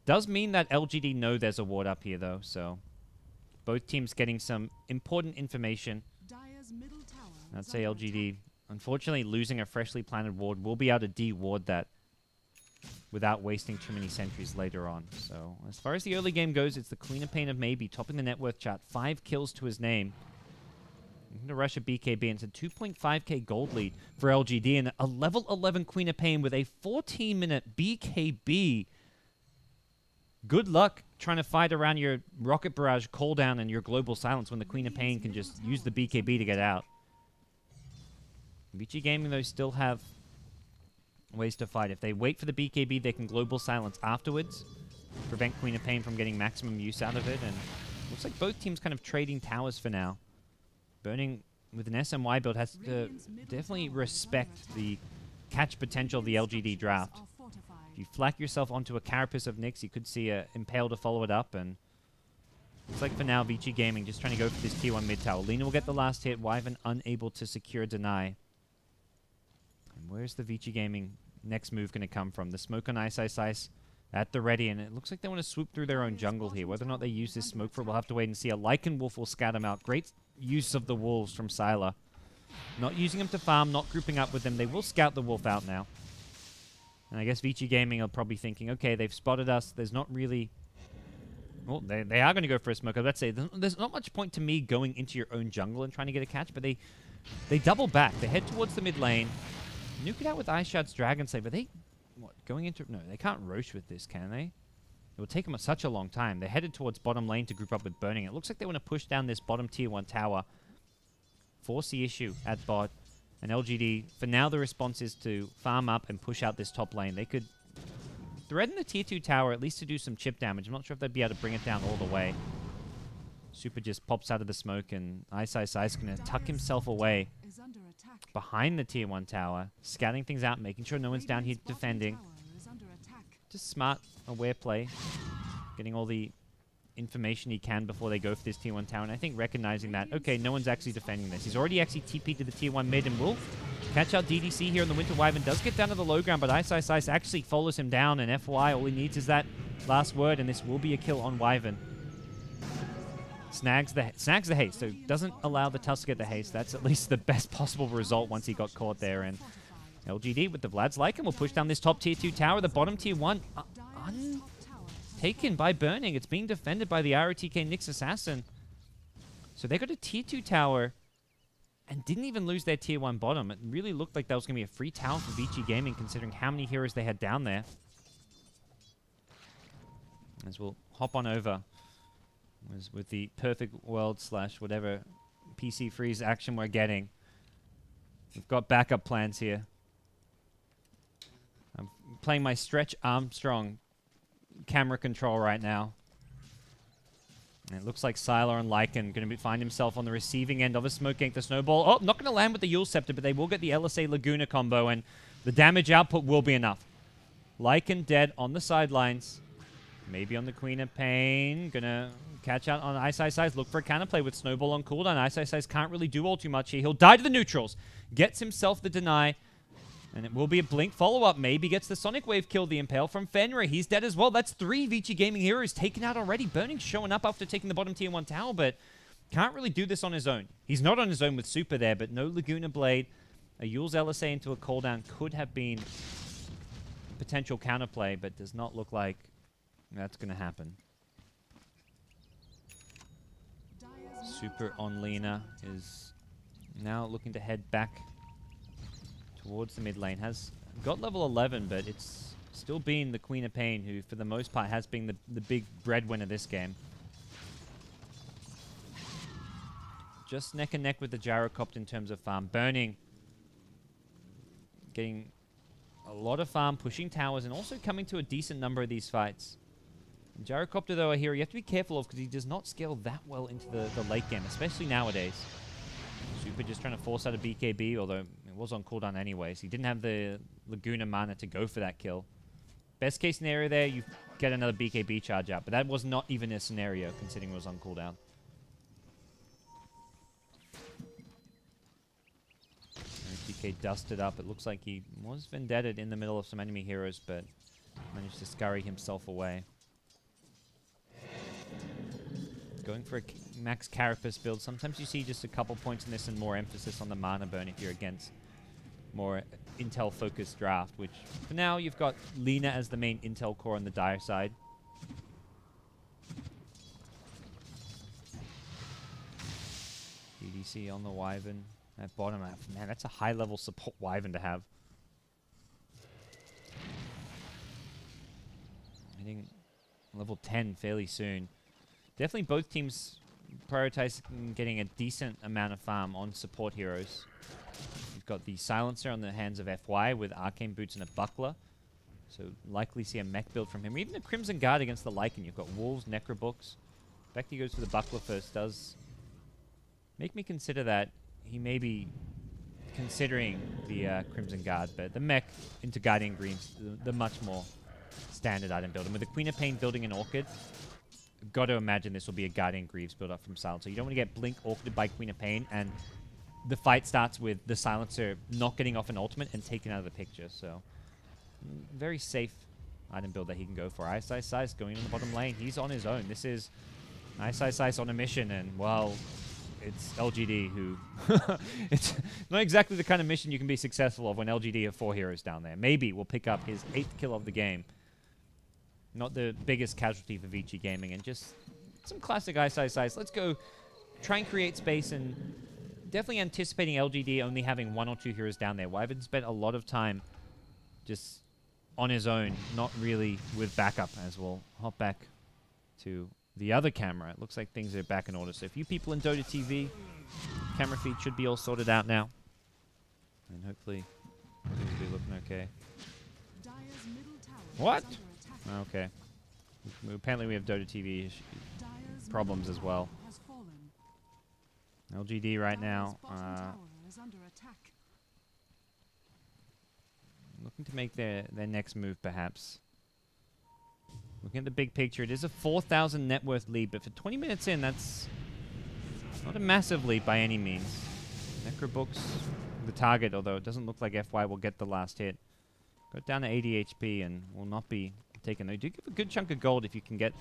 Does mean that LGD know there's a ward up here, though, so both teams getting some important information. Dire's middle tower I'd is say under LGD, attack. unfortunately, losing a freshly planted ward will be able to de-ward that without wasting too many sentries later on. So, as far as the early game goes, it's the Queen of Pain of Maybe topping the net worth chart. 5 kills to his name. Looking to rush a BKB, and it's a 2.5k gold lead for LGD, and a level 11 Queen of Pain with a 14-minute BKB. Good luck trying to fight around your Rocket Barrage cooldown and your Global Silence when the Queen of Pain can just use the BKB to get out. VG Gaming, though, still have ways to fight. If they wait for the BKB, they can Global Silence afterwards, prevent Queen of Pain from getting maximum use out of it, and looks like both teams kind of trading towers for now. Burning with an SMY build has to definitely respect the catch potential of the LGD draft. If you flack yourself onto a Carapace of Nyx, you could see a Impale to follow it up, and looks like for now, VG Gaming just trying to go for this tier 1 mid tower. Lina will get the last hit, Wyvern unable to secure deny. And where's the VG Gaming next move going to come from? The smoke on Ice at the ready, and it looks like they want to swoop through their own jungle here. Whether or not they use this smoke for it, we'll have to wait and see. A Lycan Wolf will scout them out. Great use of the wolves from Sylar. Not using them to farm, not grouping up with them. They will scout the wolf out now. And I guess VG Gaming are probably thinking, okay, they've spotted us. There's not really... Well, they are going to go for a smoke. Let's say there's not much point to me going into your own jungle and trying to get a catch, but they double back. They head towards the mid lane. Nuke it out with Ice Shard's Dragon Slayer, but going into... No, they can't Roche with this, can they? It will take them such a long time. They're headed towards bottom lane to group up with Burning. It looks like they want to push down this bottom tier 1 tower. Force the issue at bot. And LGD, for now, the response is to farm up and push out this top lane. They could threaten the tier 2 tower, at least to do some chip damage. I'm not sure if they'd be able to bring it down all the way. Super just pops out of the smoke, and Ice is going to tuck himself away behind the tier 1 tower, scouting things out, making sure no one's down here defending. Just smart, aware play, getting all the information he can before they go for this tier 1 tower, and I think recognizing that, okay, no one's actually defending this. He's already actually TP'd to the tier 1 mid and will catch out DDC here in the Winter Wyvern. Does get down to the low ground, but Ice actually follows him down, and FY, all he needs is that last word, and this will be a kill on Wyvern. Snags the haste, so doesn't allow the Tusk to get the haste. That's at least the best possible result once he got caught there, and LGD with the Vlad's Lycan will push down this top tier 2 tower. The bottom tier 1 taken by Burning. It's being defended by the ROTK Nyx Assassin. So they got a tier 2 tower and didn't even lose their tier 1 bottom. It really looked like that was going to be a free tower for VG Gaming, considering how many heroes they had down there. As we'll hop on over with the perfect world / whatever PC freeze action we're getting. We've got backup plans here. I'm playing my Stretch Armstrong camera control right now. And it looks like Sylar and Lycan going to find himself on the receiving end of a smoke gank. The snowball. Oh, not going to land with the Yule Scepter, but they will get the LSA Laguna combo, and the damage output will be enough. Lycan dead on the sidelines. Maybe on the Queen of Pain. Gonna catch out on Ice. Look for a counterplay with Snowball on cooldown. Ice can't really do all too much here. He'll die to the neutrals. Gets himself the deny. And it will be a blink follow-up. Maybe gets the Sonic Wave kill. The Impale from Fenrir. He's dead as well. That's 3 VG Gaming heroes taken out already. Burning showing up after taking the bottom tier 1 tower, but can't really do this on his own. He's not on his own with Super there, but no Laguna Blade. A Yule's LSA into a cooldown could have been a potential counterplay, but does not look like that's going to happen. Super on Lina is now looking to head back towards the mid lane. Has got level 11, but it's still been the Queen of Pain, who for the most part has been the big breadwinner this game. Just neck and neck with the Gyrocopter in terms of farm. Burning, getting a lot of farm, pushing towers, and also coming to a decent number of these fights. Gyrocopter, though, a hero you have to be careful of because he does not scale that well into the late game, especially nowadays. Super just trying to force out a BKB, although it was on cooldown anyways. He didn't have the Laguna mana to go for that kill. Best case scenario there, you get another BKB charge out, but that was not even a scenario considering it was on cooldown. RTK dusted up. It looks like he was vendetted in the middle of some enemy heroes, but managed to scurry himself away. Going for a max Carapace build. Sometimes you see just a couple points in this and more emphasis on the mana burn if you're against more intel-focused draft, which for now you've got Lina as the main intel core on the Dire side. EDC on the Wyvern at bottom. Man, that's a high-level support Wyvern to have. Hitting level 10 fairly soon. Definitely both teams prioritize getting a decent amount of farm on support heroes. You've got the Silencer on the hands of FY with Arcane Boots and a Buckler. So likely see a mech build from him. Even a Crimson Guard against the Lycan. You've got Wolves, Necrobooks. Becky goes for the Buckler first. Does make me consider that he may be considering the Crimson Guard. But the mech into Guardian Greens, the much more standard item build. And with the Queen of Pain building an Orchid, got to imagine this will be a Guardian Greaves build up from Silencer. You don't want to get Blink Orchided by Queen of Pain, and the fight starts with the Silencer not getting off an ultimate and taken out of the picture. So, very safe item build that he can go for. Ice going in the bottom lane. He's on his own. This is Ice on a mission, and, well, it's LGD who... it's not exactly the kind of mission you can be successful of when LGD have 4 heroes down there. Maybe we'll pick up his 8th kill of the game. Not the biggest casualty for Vici Gaming, and just some classic Ice. Let's go try and create space, and definitely anticipating LGD only having 1 or 2 heroes down there. Wyvern spent a lot of time just on his own, not really with backup, as we'll hop back to the other camera. It looks like things are back in order. So a few people in Dota TV, camera feed should be all sorted out now. And hopefully things will be looking okay. What? Okay. Apparently we have Dota TV problems as well. LGD right now. Looking to make their next move, perhaps. Looking at the big picture, it is a 4,000 net worth lead, but for 20 minutes in, that's not a massive lead by any means. Necrobooks, the target, although it doesn't look like FY will get the last hit. Got down to 80 HP and will not be taken. They do give a good chunk of gold if you can get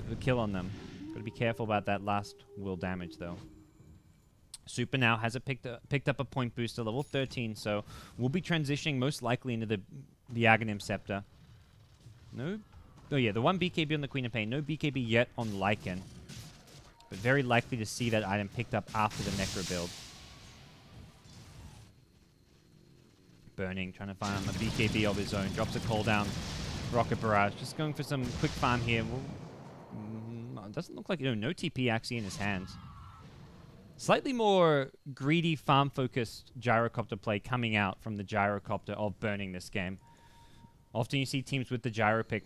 the kill on them. Got to be careful about that last will damage, though. Super now has picked up a point booster, level 13, so we'll be transitioning most likely into the Aghanim Scepter. No, oh yeah, the 1 BKB on the Queen of Pain. No BKB yet on Lycan, but very likely to see that item picked up after the Necro build. Burning, trying to find a BKB of his own. Drops a call down. Rocket Barrage. Just going for some quick farm here. It doesn't look like, no TP actually in his hands. Slightly more greedy, farm-focused Gyrocopter play coming out from the Gyrocopter of Burning this game. Often you see teams with the Gyro pick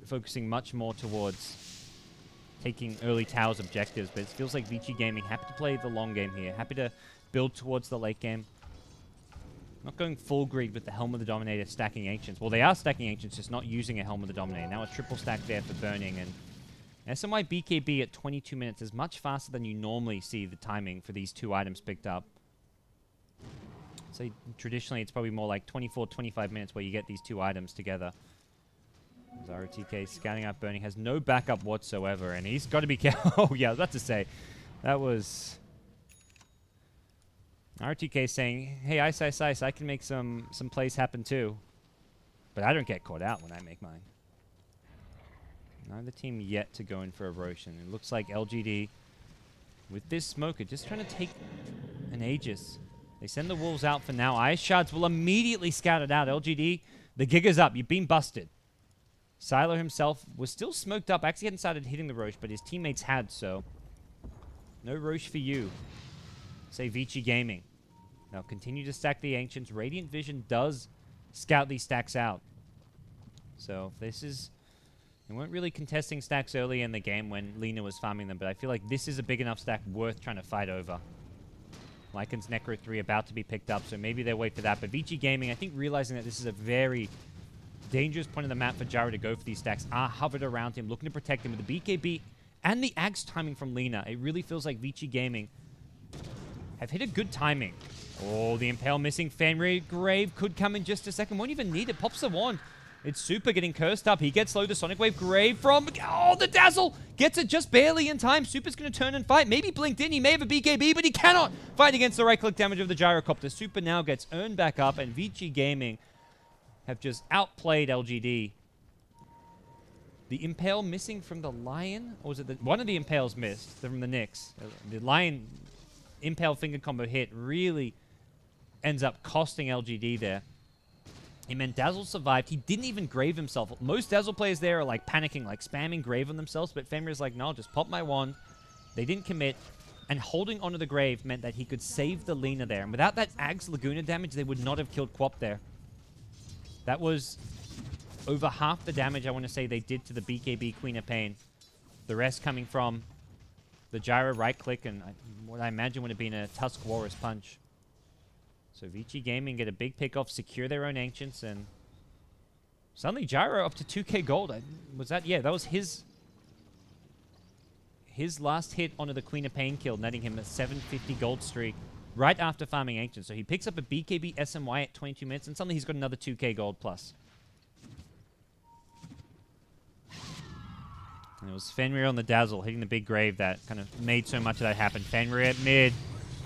focusing much more towards taking early towers objectives, but it feels like Vici Gaming happy to play the long game here. Happy to build towards the late game. Not going full greed with the Helm of the Dominator stacking Ancients. Well, they are stacking Ancients, just not using a Helm of the Dominator. Now a triple stack there for Burning, and SMY BKB at 22 minutes is much faster than you normally see the timing for these 2 items picked up. So traditionally, it's probably more like 24, 25 minutes where you get these 2 items together. RTK scouting out Burning, has no backup whatsoever, and he's got to be careful. Oh, yeah, I was about to say, that was... RTK saying, hey, Ice, I can make some plays happen too. But I don't get caught out when I make mine. Neither team yet to go in for a Rosh, and it looks like LGD, with this Smoker, just trying to take an Aegis. They send the Wolves out for now. Ice Shards will immediately scout it out. LGD, the gig is up. You've been busted. Silo himself was still smoked up. Actually hadn't started hitting the Rosh, but his teammates had, so no Rosh for you. Say Vici Gaming. Now continue to stack the Ancients. Radiant Vision does scout these stacks out. So this is... They weren't really contesting stacks early in the game when Lina was farming them, but I feel like this is a big enough stack worth trying to fight over. Lycan's Necro 3 about to be picked up, so maybe they wait for that. But Vici Gaming, I think realizing that this is a very dangerous point of the map for Gyro to go for these stacks, are hovered around him, looking to protect him with the BKB and the Axe timing from Lina. It really feels like Vici Gaming have hit a good timing. Oh, the Impale missing. Fenrir Grave could come in just a second. Won't even need it. Pops the wand. It's Super getting cursed up. He gets slow. The Sonic Wave Grave from... Oh, the Dazzle! Gets it just barely in time. Super's going to turn and fight. Maybe blinked in. He may have a BKB, but he cannot fight against the right-click damage of the Gyrocopter. Super now gets earned back up, and Vici Gaming have just outplayed LGD. The Impale missing from the Lion? Or was it one of the Impales missed from the Nyx? The Lion Impale finger combo hit really ends up costing LGD there. It meant Dazzle survived. He didn't even grave himself. Most Dazzle players there are like panicking, like spamming grave on themselves, but Fenrir's like, no, just pop my wand. They didn't commit, and holding onto the grave meant that he could save the Lina there. And without that Ag's Laguna damage, they would not have killed Quap there. That was over half the damage I want to say they did to the BKB Queen of Pain. The rest coming from the Gyro right click and what I imagine would have been a Tusk Walrus punch. So Vici Gaming get a big pick off, secure their own Ancients, and suddenly Gyro up to 2k gold. Was that? Yeah, that was his last hit onto the Queen of Pain kill, netting him a 750 gold streak right after farming Ancients. So he picks up a BKB SMY at 22 minutes, and suddenly he's got another 2k gold plus. And it was Fenrir on the Dazzle hitting the big grave that kind of made so much of that happen. Fenrir at mid.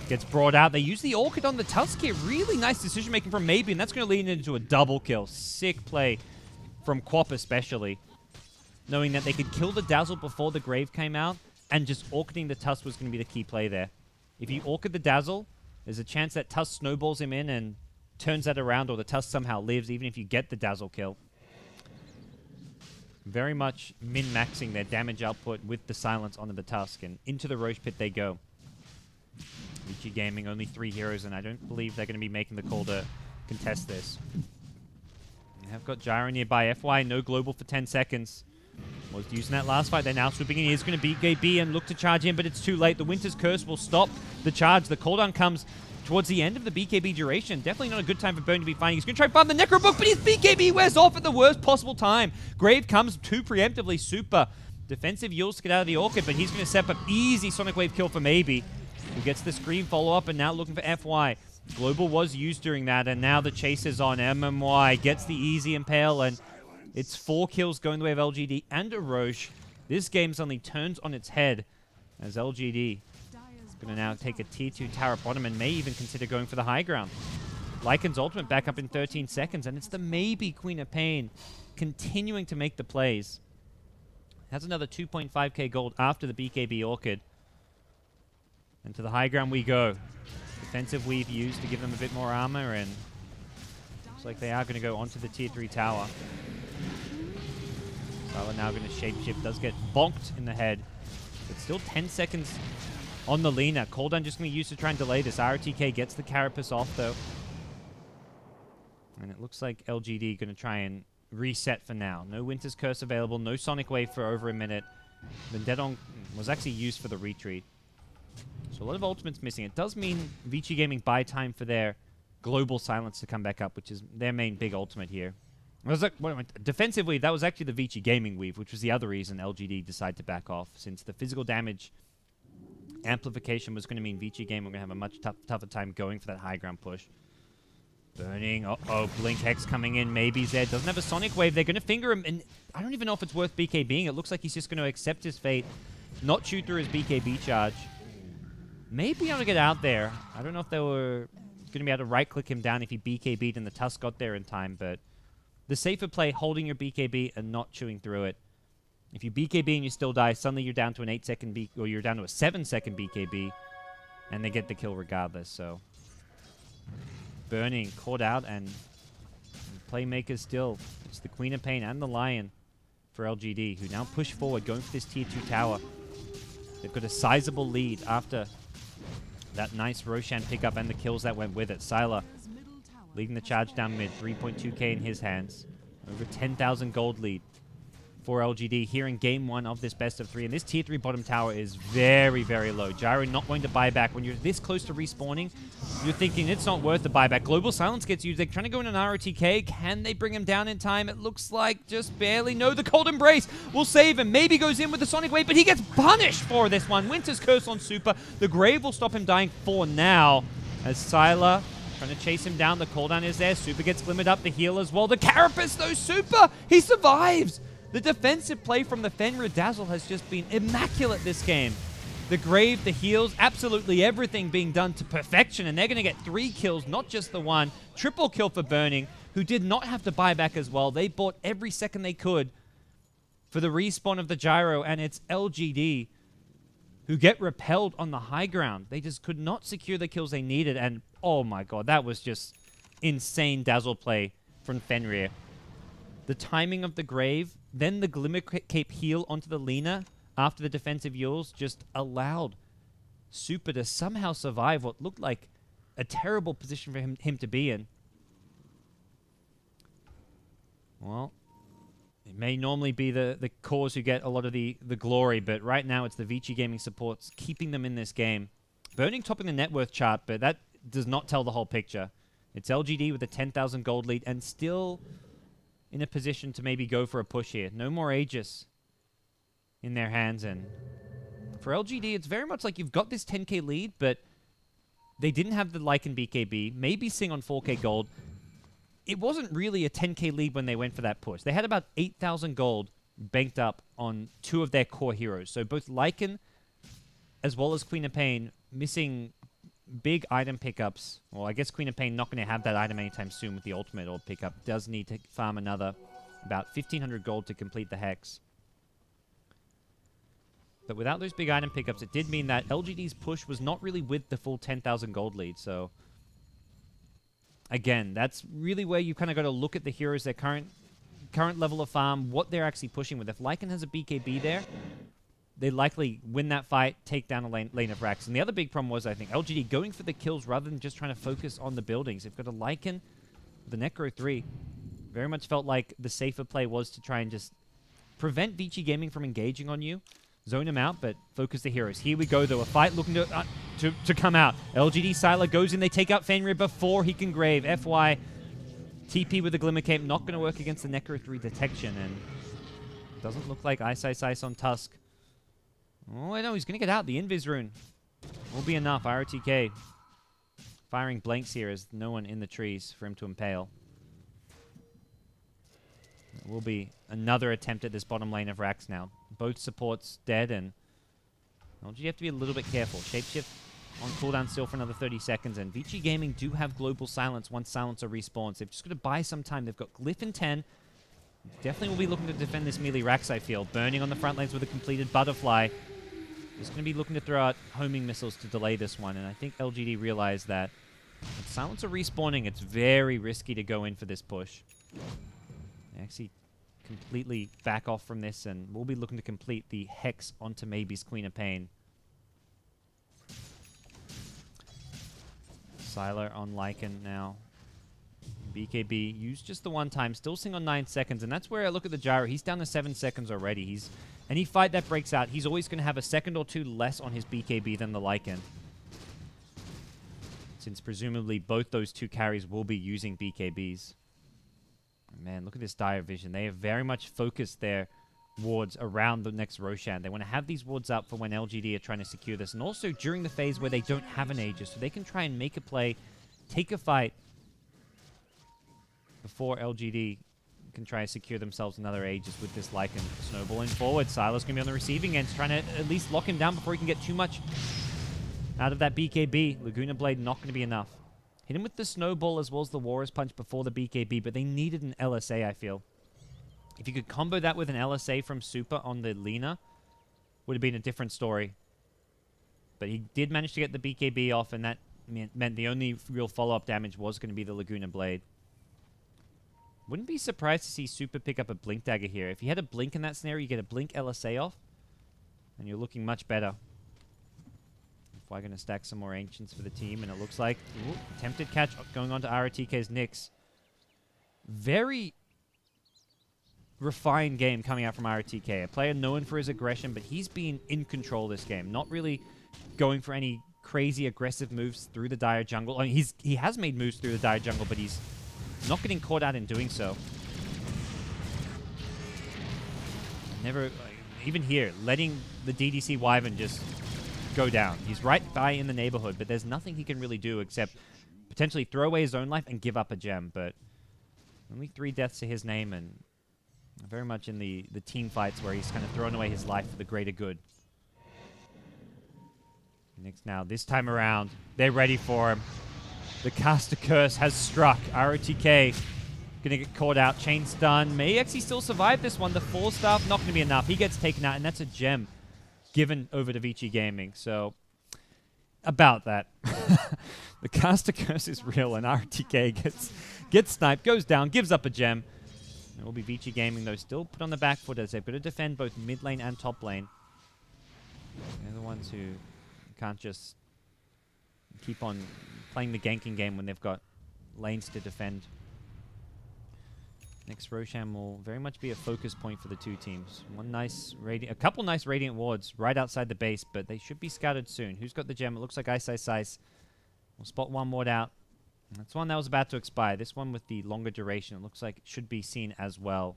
Gets brought out. They use the Orchid on the Tusk here. Really nice decision-making from Maybe, and that's going to lead into a double kill. Sick play from Quap especially. Knowing that they could kill the Dazzle before the Grave came out, and just Orchiding the Tusk was going to be the key play there. If you Orchid the Dazzle, there's a chance that Tusk snowballs him in and turns that around, or the Tusk somehow lives, even if you get the Dazzle kill. Very much min-maxing their damage output with the silence onto the Tusk, and into the Roche Pit they go. Vici Gaming, only 3 heroes, and I don't believe they're going to be making the call to contest this. They have got Gyro nearby. FY, no global for 10 seconds. Was using that last fight. They're now swooping in. He's going to beat GB and look to charge in, but it's too late. The Winter's Curse will stop the charge. The cooldown comes towards the end of the BKB duration. Definitely not a good time for Bone to be fighting. He's going to try and farm the Necro Book, but his BKB wears off at the worst possible time. Grave comes too preemptively. Super defensive Yules to get out of the Orchid, but he's going to set up easy Sonic Wave kill for Maybe, who gets the Scream follow-up and now looking for FY. Global was used during that, and now the chase is on. MMY gets the easy Impale, and it's 4 kills going the way of LGD and a Roche. This game suddenly turns on its head as LGD is going to now take a tier 2 tower bottom and may even consider going for the high ground. Lycan's ultimate back up in 13 seconds, and it's the Maybe Queen of Pain continuing to make the plays. Has another 2.5k gold after the BKB Orchid. And to the high ground we go. Defensive weave used to give them a bit more armor, and looks like they are going to go onto the tier 3 tower. Sylar now going to shapeshift. Does get bonked in the head. But still 10 seconds on the Lina. Cooldown just going to be used to try and delay this. RTK gets the Carapace off, though. And it looks like LGD going to try and reset for now. No Winter's Curse available. No Sonic Wave for over a minute. Vendetta was actually used for the retreat. So a lot of ultimates missing. It does mean Vici Gaming buy time for their global silence to come back up, which is their main big ultimate here. It was like, defensively, that was actually the Vici Gaming weave, which was the other reason LGD decided to back off, since the physical damage amplification was going to mean Vici Gaming were going to have a much tougher time going for that high ground push. Burning. Uh-oh, Blink Hex coming in. Maybe's there. Doesn't have a Sonic Wave. They're going to finger him, and I don't even know if it's worth BKBing. It looks like he's just going to accept his fate, not shoot through his BKB charge. Maybe able to get out there. I don't know if they were going to be able to right-click him down if he BKB'd and the Tusk got there in time, but the safer play, holding your BKB and not chewing through it. If you BKB and you still die, suddenly you're down to an 8-second BKB, or you're down to a 7-second BKB, and they get the kill regardless, so. Burning, caught out, and playmakers still. It's the Queen of Pain and the Lion for LGD, who now push forward, going for this tier 2 tower. They've got a sizable lead after that nice Roshan pickup and the kills that went with it. Sylar leading the charge down mid, 3.2k in his hands. Over 10,000 gold lead for LGD here in game 1 of this best of 3. And this tier 3 bottom tower is very, very low. Gyro not going to buy back. When you're this close to respawning, you're thinking it's not worth the buyback. Global Silence gets used. They're trying to go in an ROTK. Can they bring him down in time? It looks like just barely. No, the Cold Embrace will save him. Maybe goes in with the Sonic Wave, but he gets punished for this one. Winter's Curse on Super. The Grave will stop him dying for now. As Sylar trying to chase him down. The cooldown is there. Super gets glimmered up. The heal as well. The Carapace, though, Super! He survives! The defensive play from the Fenrir Dazzle has just been immaculate this game. The Grave, the heals, absolutely everything being done to perfection. And they're going to get 3 kills, not just the one. Triple kill for Burning, who did not have to buy back as well. They bought every second they could for the respawn of the Gyro. And it's LGD who get repelled on the high ground. They just could not secure the kills they needed. And oh my god, that was just insane Dazzle play from Fenrir. The timing of the Grave, then the Glimmer Cape heal onto the Lina after the defensive Yules just allowed Super to somehow survive what looked like a terrible position for him to be in. Well, it may normally be the cause who get a lot of the glory, but right now it's the Vici Gaming supports keeping them in this game. Burning topping the net worth chart, but that does not tell the whole picture. It's LGD with a 10,000 gold lead and still in a position to maybe go for a push here. No more Aegis in their hands, and for LGD, it's very much like you've got this 10k lead, but they didn't have the Lycan BKB, maybe Sing on 4k gold. It wasn't really a 10k lead when they went for that push. They had about 8,000 gold banked up on 2 of their core heroes. So both Lycan as well as Queen of Pain missing big item pickups. Well, I guess Queen of Pain not going to have that item anytime soon with the ultimate or pickup. Does need to farm another about 1,500 gold to complete the Hex. But without those big item pickups, it did mean that LGD's push was not really with the full 10,000 gold lead. So again, that's really where you kind of got to look at the heroes, their current level of farm, what they're actually pushing with. If Lycan has a BKB there, they likely win that fight, take down a lane of Rax. And the other big problem was, I think, LGD going for the kills rather than just trying to focus on the buildings. They've got a Lycan, the Necro 3. Very much felt like the safer play was to try and just prevent Vici Gaming from engaging on you, zone him out, but focus the heroes. Here we go, though. A fight looking to come out. LGD Sylar goes in. They take out Fenrir before he can Grave. FY TP with the Glimmer Cape. Not going to work against the Necro 3 detection. And doesn't look like Ice on Tusk. Oh, I know. He's going to get out. The Invis rune will be enough. ROTK firing blanks here as no one in the trees for him to impale. It will be another attempt at this bottom lane of Rax now. Both supports dead, and you have to be a little bit careful. Shapeshift on cooldown still for another 30 seconds, and Vici Gaming do have Global Silence once Silencer respawns. They've just got to buy some time. They've got Glyph in 10. Definitely will be looking to defend this melee Rax, I feel. Burning on the front lanes with a completed Butterfly. Just going to be looking to throw out homing missiles to delay this one, and I think LGD realized that with Silencer respawning, it's very risky to go in for this push. They actually completely back off from this, and we'll be looking to complete the Hex onto maybe's Queen of Pain. Sylar on Lycan now. BKB used just the one time, still Sing on 9 seconds, and that's where I look at the Gyro. He's down to 7 seconds already. Any fight that breaks out, he's always going to have a second or two less on his BKB than the Lycan, since presumably both those two carries will be using BKBs. Man, look at this dire vision. They have very much focused their wards around the next Roshan. They want to have these wards up for when LGD are trying to secure this, and also during the phase where they don't have an Aegis, so they can try and make a play, take a fight before LGD can try to secure themselves another Aegis with this Lycan snowballing forward. Sylar's going to be on the receiving end, trying to at least lock him down before he can get too much out of that BKB. Laguna Blade not going to be enough. Hit him with the Snowball as well as the Warrior's Punch before the BKB, but they needed an LSA, I feel. If you could combo that with an LSA from Super on the Lina, would have been a different story. But he did manage to get the BKB off, and that meant the only real follow-up damage was going to be the Laguna Blade. Wouldn't be surprised to see Super pick up a Blink Dagger here. If you had a Blink in that scenario, you get a Blink LSA off, and you're looking much better. We're going to stack some more Ancients for the team, and it looks like attempted catch going on to ROTK's Nyx. Very refined game coming out from RTK. A player known for his aggression, but he's been in control this game. Not really going for any crazy aggressive moves through the Dire jungle. I mean, he has made moves through the Dire jungle, but he's not getting caught out in doing so. Never, even here, letting the DDC Wyvern just go down. He's right by in the neighborhood, but there's nothing he can really do except potentially throw away his own life and give up a gem. But only 3 deaths to his name, and very much in the team fights where he's kind of thrown away his life for the greater good. Next now, this time around, they're ready for him. The caster curse has struck. ROTK gonna get caught out. Chain stun. May actually still survive this one. The 4 staff not gonna be enough. He gets taken out, and that's a gem given over to Vici Gaming. So, about that. The caster curse is real, and RTK gets sniped, goes down, gives up a gem. It will be Vici Gaming, though, still put on the back foot as they've got to defend both mid lane and top lane. They're the ones who can't just keep on playing the ganking game when they've got lanes to defend. Next, Roshan will very much be a focus point for the 2 teams. A couple nice Radiant wards right outside the base, but they should be scouted soon. Who's got the gem? It looks like Ice Ice Ice. We'll spot 1 ward out. That's one that was about to expire. This one with the longer duration, it looks like it should be seen as well.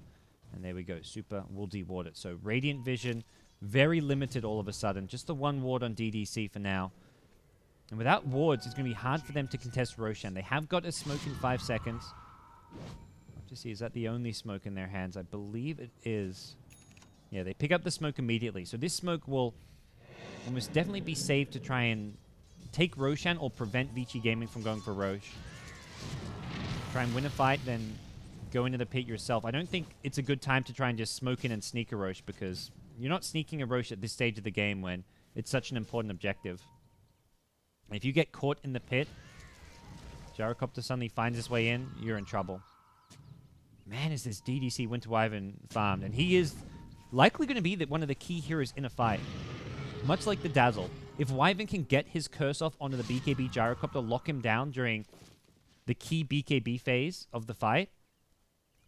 And there we go. Super will deward it. So Radiant Vision, very limited all of a sudden. Just the 1 ward on DDC for now. And without wards, it's going to be hard for them to contest Roshan. They have got a smoke in 5 seconds. To see, is that the only smoke in their hands? I believe it is. Yeah, they pick up the smoke immediately. So this smoke will almost definitely be saved to try and take Roshan or prevent Vici Gaming from going for Rosh. Try and win a fight, then go into the pit yourself. I don't think it's a good time to try and just smoke in and sneak a Rosh, because you're not sneaking a Rosh at this stage of the game when it's such an important objective. If you get caught in the pit, Gyrocopter suddenly finds his way in, you're in trouble. Man, is this DDC Winter Wyvern farmed, and he is likely going to be one of the key heroes in a fight. Much like the Dazzle. If Wyvern can get his curse off onto the BKB Gyrocopter, lock him down during the key BKB phase of the fight,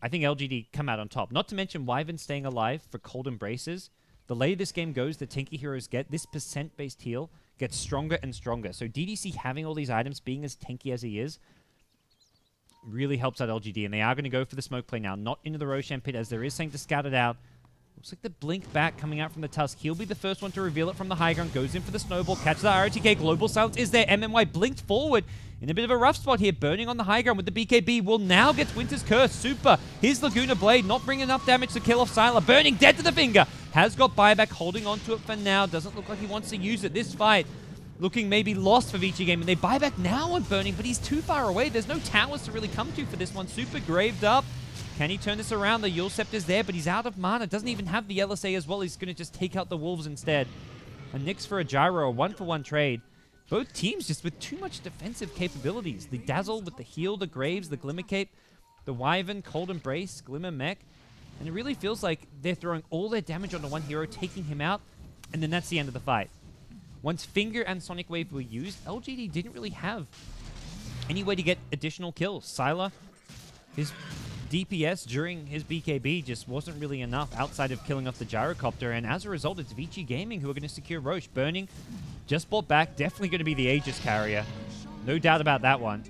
I think LGD come out on top. Not to mention Wyvern staying alive for Cold Embraces. The later this game goes, the tanky heroes get this percent-based heal gets stronger and stronger. So DDC having all these items, being as tanky as he is, really helps out LGD, and they are going to go for the smoke play now, not into the Roshan pit, as there is something to scout it out. Looks like the blink back coming out from the Tusk. He'll be the first one to reveal it from the high ground, goes in for the snowball, catches the ROTK, global silence is there, MMY blinked forward in a bit of a rough spot here, burning on the high ground with the BKB, will now get Winter's Curse, super, his Laguna Blade, not bringing enough damage to kill off Sylar, burning dead to the finger, has got buyback, holding on to it for now, doesn't look like he wants to use it, this fight looking maybe lost for Vici Gaming. They buy back now on Burning, but he's too far away. There's no towers to really come to for this one. Super graved up. Can he turn this around? The Yule Scepter's there, but he's out of mana. Doesn't even have the LSA as well. He's going to just take out the Wolves instead. And Nyx for a Gyro, a 1-for-1 trade. Both teams just with too much defensive capabilities. The Dazzle with the heal, the Graves, the Glimmer Cape, the Wyvern, Cold Embrace, Glimmer Mech. And it really feels like they're throwing all their damage onto one hero, taking him out, and then that's the end of the fight. Once Finger and Sonic Wave were used, LGD didn't really have any way to get additional kills. Sylar, his DPS during his BKB just wasn't really enough outside of killing off the Gyrocopter, and as a result, it's Vici Gaming who are going to secure Roche. Burning, just bought back, definitely going to be the Aegis carrier. No doubt about that one.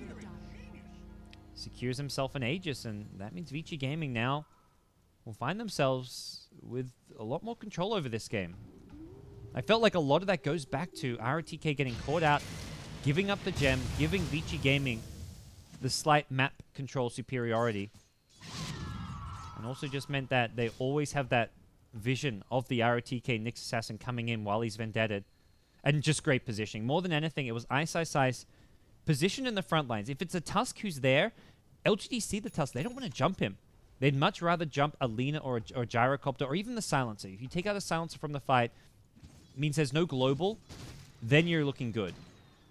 Secures himself an Aegis, and that means Vici Gaming now will find themselves with a lot more control over this game. I felt like a lot of that goes back to RTK getting caught out, giving up the gem, giving Vici Gaming the slight map control superiority. And also just meant that they always have that vision of the RTK Nyx Assassin coming in while he's vendetted. And just great positioning. More than anything, it was Ice Ice Ice positioned in the front lines. If it's a Tusk who's there, LGD see the Tusk. They don't want to jump him. They'd much rather jump a Lina or a Gyrocopter or even the Silencer. If you take out a Silencer from the fight, means there's no global, then you're looking good.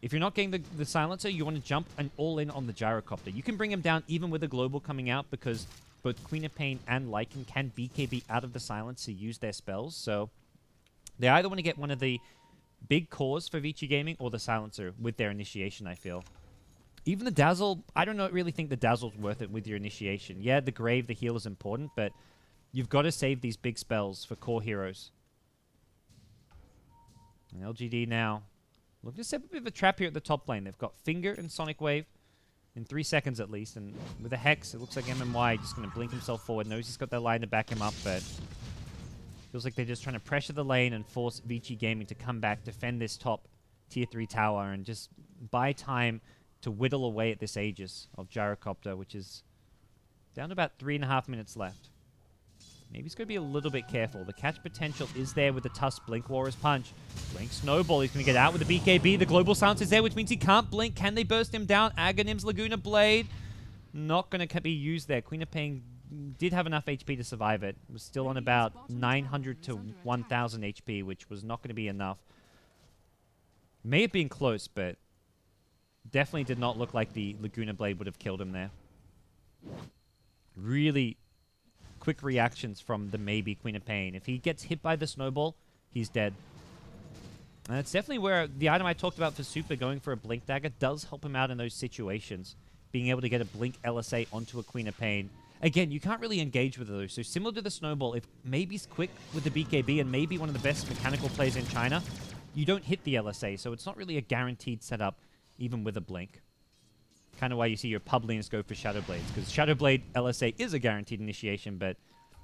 If you're not getting the Silencer, you want to jump and all in on the Gyrocopter. You can bring him down even with a global coming out because both Queen of Pain and Lycan can BKB out of the Silence to use their spells. So they either want to get one of the big cores for Vici Gaming or the Silencer with their initiation, I feel. Even the Dazzle, I don't really think the Dazzle's worth it with your initiation. Yeah, the Grave, the heal is important, but You've got to save these big spells for core heroes. And LGD now looking to set up a bit of a trap here at the top lane. They've got Finger and Sonic Wave in 3 seconds at least. And with a Hex, it looks like MMY just going to blink himself forward. Knows he's got that line to back him up, but feels like they're just trying to pressure the lane and force Vici Gaming to come back, defend this top tier 3 tower, and just buy time to whittle away at this Aegis of Gyrocopter, which is down to about 3.5 minutes left. Maybe he's going to be a little bit careful. The catch potential is there with the Tusk Blink Warrior's Punch. Blink Snowball. He's going to get out with the BKB. The Global Silence is there, which means he can't blink. Can they burst him down? Aghanim's Laguna Blade. Not going to be used there. Queen of Pain did have enough HP to survive it. Was still on about 900 to 1,000 HP, which was not going to be enough. May have been close, but definitely did not look like the Laguna Blade would have killed him there. Really quick reactions from the maybe Queen of Pain. If he gets hit by the Snowball, he's dead. And that's definitely where the item I talked about for Super, going for a Blink Dagger, does help him out in those situations. Being able to get a Blink LSA onto a Queen of Pain. Again, you can't really engage with those. So similar to the Snowball, if maybe's quick with the BKB and maybe one of the best mechanical plays in China, you don't hit the LSA. So it's not really a guaranteed setup, even with a Blink. Kind of why you see your pub lanes go for Shadow Blades, because Shadow Blade LSA is a guaranteed initiation, but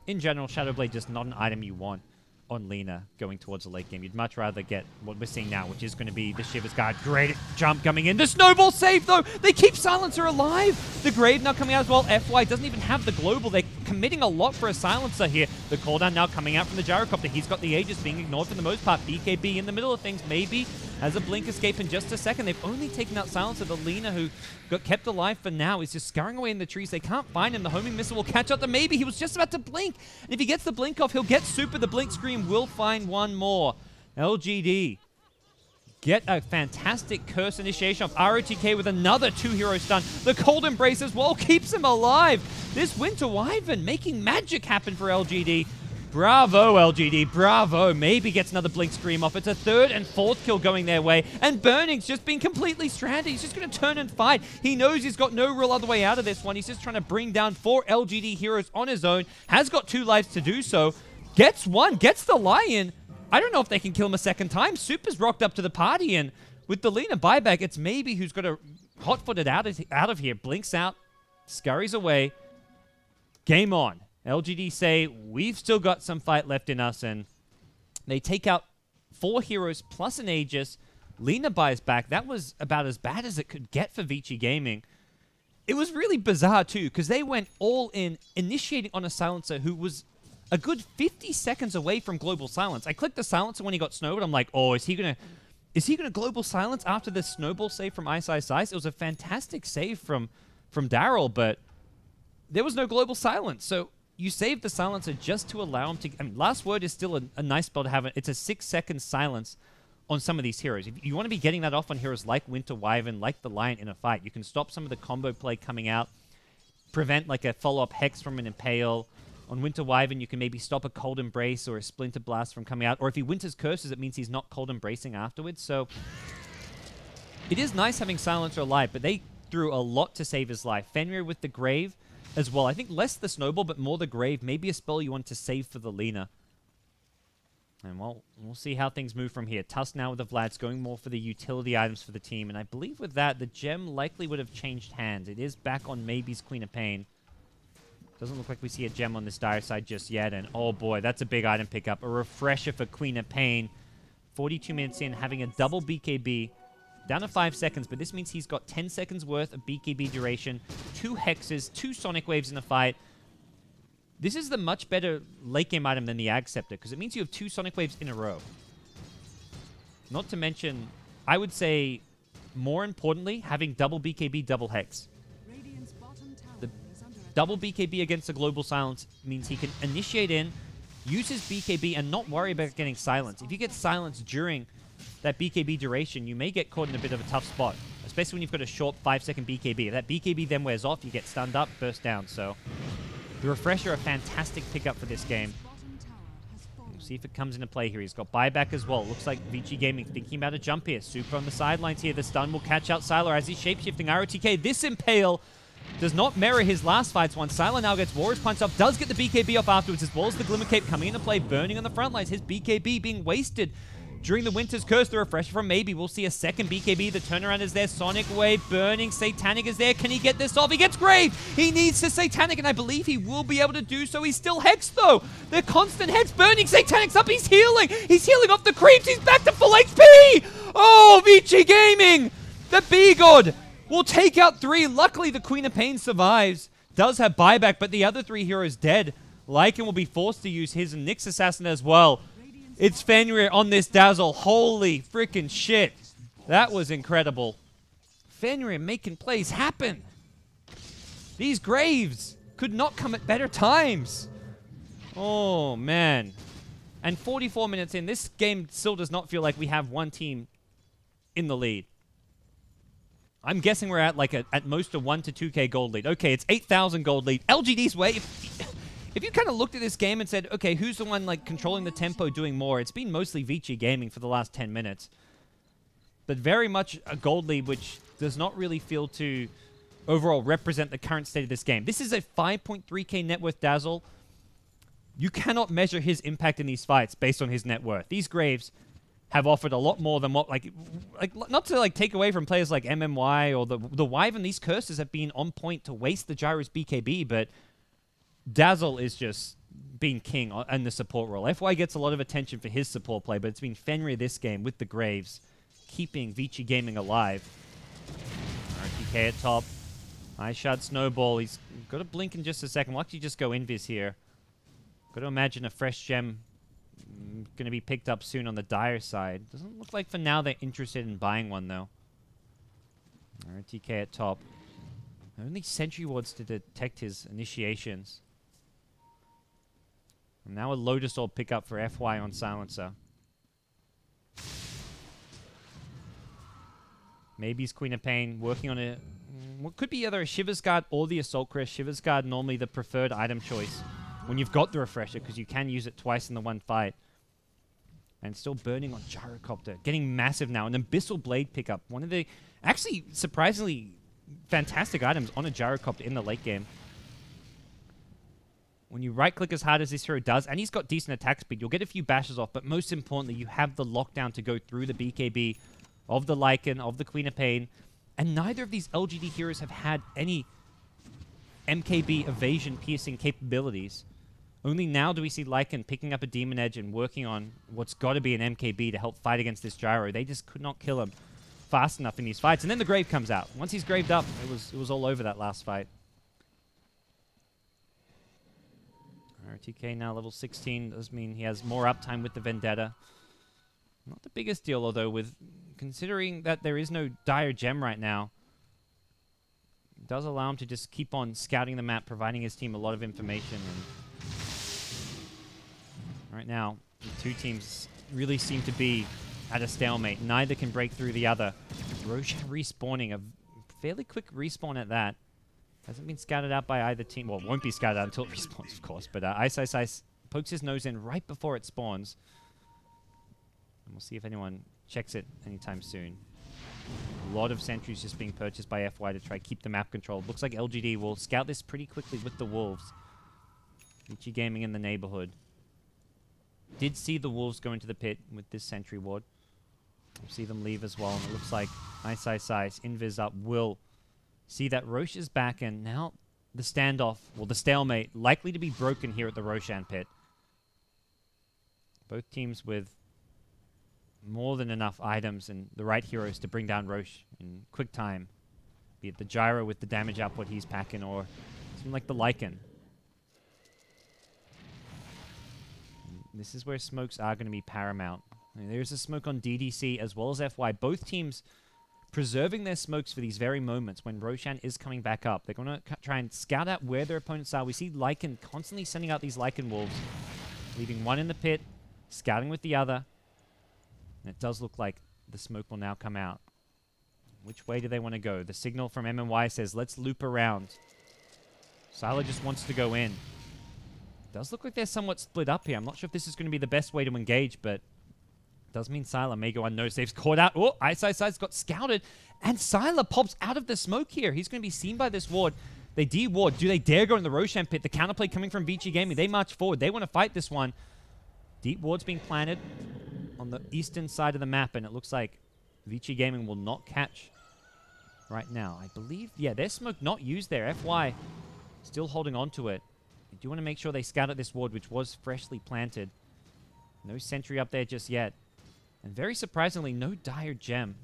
in general, Shadow Blade just not an item you want on Lina going towards the late game. You'd much rather get what we're seeing now, which is going to be the Shiver's Guard. Great jump coming in. The Snowball save, though. They keep Silencer alive. The Grave now coming out as well. FY doesn't even have the Global. They're committing a lot for a Silencer here. The cooldown now coming out from the Gyrocopter. He's got the Aegis being ignored for the most part. BKB in the middle of things. Maybe has a Blink escape in just a second. They've only taken out Silencer. The Lina, who got kept alive for now, is just scurrying away in the trees. They can't find him. The homing missile will catch up to Maybe. He was just about to blink. And if he gets the blink off, he'll get Super. The Blink Scream will find one more. LGD get a fantastic curse initiation of ROTK with another 2-hero stun. The Cold Embrace as well keeps him alive. This Winter Wyvern making magic happen for LGD. Bravo, LGD. Bravo. Maybe gets another Blink Scream off. It's a 3rd and 4th kill going their way. And Burning's just been completely stranded. He's just going to turn and fight. He knows he's got no real other way out of this one. He's just trying to bring down 4 LGD heroes on his own. Has got 2 lives to do so. Gets one. Gets the Lion. I don't know if they can kill him a second time. Super's rocked up to the party. And with the Lina buyback, it's Maybe who's got to hot-foot it out of here. Blinks out. Scurries away. Game on. LGD say, we've still got some fight left in us, and they take out 4 heroes plus an Aegis. Lina buys back. That was about as bad as it could get for Vici Gaming. It was really bizarre, too, because they went all in, initiating on a Silencer who was a good 50 seconds away from Global Silence. I clicked the Silencer when he got snowed. I'm like, oh, is he gonna Global Silence after the Snowball save from Ice Ice Ice? It was a fantastic save from Daryl, but there was no Global Silence, so you saved the Silencer just to allow him to... I mean, Last Word is still a nice spell to have. It's a 6-second silence on some of these heroes. If you want to be getting that off on heroes like Winter Wyvern, like the Lion in a fight, you can stop some of the combo play coming out, prevent like a follow-up Hex from an Impale. On Winter Wyvern, you can maybe stop a Cold Embrace or a Splinter Blast from coming out. Or if he Winter's Curses, it means he's not Cold Embracing afterwards. So it is nice having Silencer alive, but they threw a lot to save his life. Fenrir with the Grave as well. I think less the Snowball, but more the Grave. Maybe a spell you want to save for the Lina. And we'll see how things move from here. Tusk now with the Vlads, going more for the utility items for the team. And I believe with that, the gem likely would have changed hands. It is back on Maybe's Queen of Pain. Doesn't look like we see a gem on this dire side just yet. And oh boy, that's a big item pickup. A refresher for Queen of Pain. 42 minutes in, having a double BKB. Down to 5 seconds, but this means he's got 10 seconds worth of BKB duration, 2 Hexes, 2 Sonic Waves in the fight. This is the much better late game item than the Ag Scepter, because it means you have 2 Sonic Waves in a row. Not to mention, I would say, more importantly, having double BKB, double Hex. The double BKB against the Global Silence means he can initiate in, use his BKB, and not worry about getting silenced. If you get silenced during that BKB duration, you may get caught in a bit of a tough spot, especially when you've got a short 5-second BKB. If that BKB then wears off, you get stunned up, burst down. So the Refresher, a fantastic pickup for this game. We'll see if it comes into play here. He's got buyback as well. Looks like Vici Gaming thinking about a jump here. Super on the sidelines here. The stun will catch out Sylar as he's shapeshifting. ROTK, this Impale Does not mirror his last fights one. Sylar now gets Warriors Punch up, does get the BKB off afterwards, as well as the Glimmer Cape coming into play, burning on the front lines. His BKB being wasted during the Winter's Curse. The refresher from Maybe. We'll see a second BKB. The turnaround is there. Sonic Wave burning. Satanic is there. Can he get this off? He gets Grave. He needs to Satanic, and I believe he will be able to do so. He's still Hexed, though. The constant Hex burning. Satanic's up. He's healing. He's healing off the creeps. He's back to full HP. Oh, Vici Gaming. The B-God will take out 3. Luckily, the Queen of Pain survives. Does have buyback, but the other 3 heroes dead. Lycan will be forced to use his Nyx Assassin as well. It's Fenrir on this Dazzle. Holy freaking shit. That was incredible. Fenrir making plays happen. These Graves could not come at better times. Oh, man. And 44 minutes in, this game still does not feel like we have one team in the lead. I'm guessing we're at like at most a 1 to 2K gold lead. Okay, it's 8,000 gold lead. LGD's way. If you kind of looked at this game and said, okay, who's the one like controlling the tempo, doing more? It's been mostly Vici Gaming for the last 10 minutes. But very much a gold lead, which does not really feel to overall represent the current state of this game. This is a 5.3K net worth Dazzle. You cannot measure his impact in these fights based on his net worth. These Graves have offered a lot more than what, like not to like take away from players like MMY or the Wyvern. These curses have been on point to waste the Gyro's BKB, but Dazzle is just being king in the support role. FY gets a lot of attention for his support play, but it's been Fenrir this game with the Graves, keeping Vici Gaming alive. RTK at top. Nice shot, Snowball. He's got to blink in just a second. We'll actually just go Invis here. Got to imagine a fresh gem going to be picked up soon on the Dire side. Doesn't look like for now they're interested in buying one, though. RTK at top. Only Sentry Wards to detect his initiations. And now a Lotus Orb pickup for FY on Silencer. Maybe's Queen of Pain working on a... what could be either a Shiver's Guard or the Assault Crest. Shiver's Guard normally the preferred item choice when you've got the Refresher, because you can use it twice in the one fight. And still burning on Gyrocopter. Getting massive now. An Abyssal Blade pickup. One of the actually surprisingly fantastic items on a Gyrocopter in the late game. When you right-click as hard as this hero does, and he's got decent attack speed, you'll get a few bashes off, but most importantly, you have the lockdown to go through the BKB of the Lycan, of the Queen of Pain, and neither of these LGD heroes have had any MKB evasion piercing capabilities. Only now do we see Lycan picking up a Demon Edge and working on what's got to be an MKB to help fight against this Gyro. They just could not kill him fast enough in these fights. And then the Grave comes out. Once he's graved up, it was all over that last fight. RTK now level 16 does mean he has more uptime with the Vendetta. Not the biggest deal, although, with considering that there is no dire gem right now. It does allow him to just keep on scouting the map, providing his team a lot of information. And right now, the two teams really seem to be at a stalemate. Neither can break through the other. Roshan respawning, a fairly quick respawn at that. Hasn't been scouted out by either team. Well, won't be scouted out until it respawns, of course. But Ice pokes his nose in right before it spawns. And we'll see if anyone checks it anytime soon. A lot of sentries just being purchased by FY to try to keep the map controlled. Looks like LGD will scout this pretty quickly with the Wolves. Vici Gaming in the neighborhood. Did see the Wolves go into the pit with this sentry ward. We'll see them leave as well. And it looks like Ice, Invis up, will see that Roche is back, and now the standoff, well, the stalemate, likely to be broken here at the Roshan pit. Both teams with more than enough items and the right heroes to bring down Roche in quick time. Be it the Gyro with the damage output he's packing, or something like the Lycan. And this is where smokes are going to be paramount. I mean, there's a smoke on DDC as well as FY. Both teams preserving their smokes for these very moments when Roshan is coming back up. They're going to try and scout out where their opponents are. We see Lycan constantly sending out these Lycan Wolves, leaving one in the pit, scouting with the other. And it does look like the smoke will now come out. Which way do they want to go? The signal from MMY says, let's loop around. Sylar just wants to go in. Does look like they're somewhat split up here. I'm not sure if this is going to be the best way to engage, but does mean Sylar may go unnoticed. They've caught out. Oh, Ice got scouted. And Sylar pops out of the smoke here. He's going to be seen by this ward. They de-ward. Do they dare go in the Roshan pit? The counterplay coming from Vici Gaming. They march forward. They want to fight this one. Deep ward's being planted on the eastern side of the map, and it looks like Vici Gaming will not catch right now. I believe, yeah, their smoke not used there. FY still holding on to it. You do want to make sure they scout at this ward, which was freshly planted. No sentry up there just yet. And very surprisingly, no dire gem.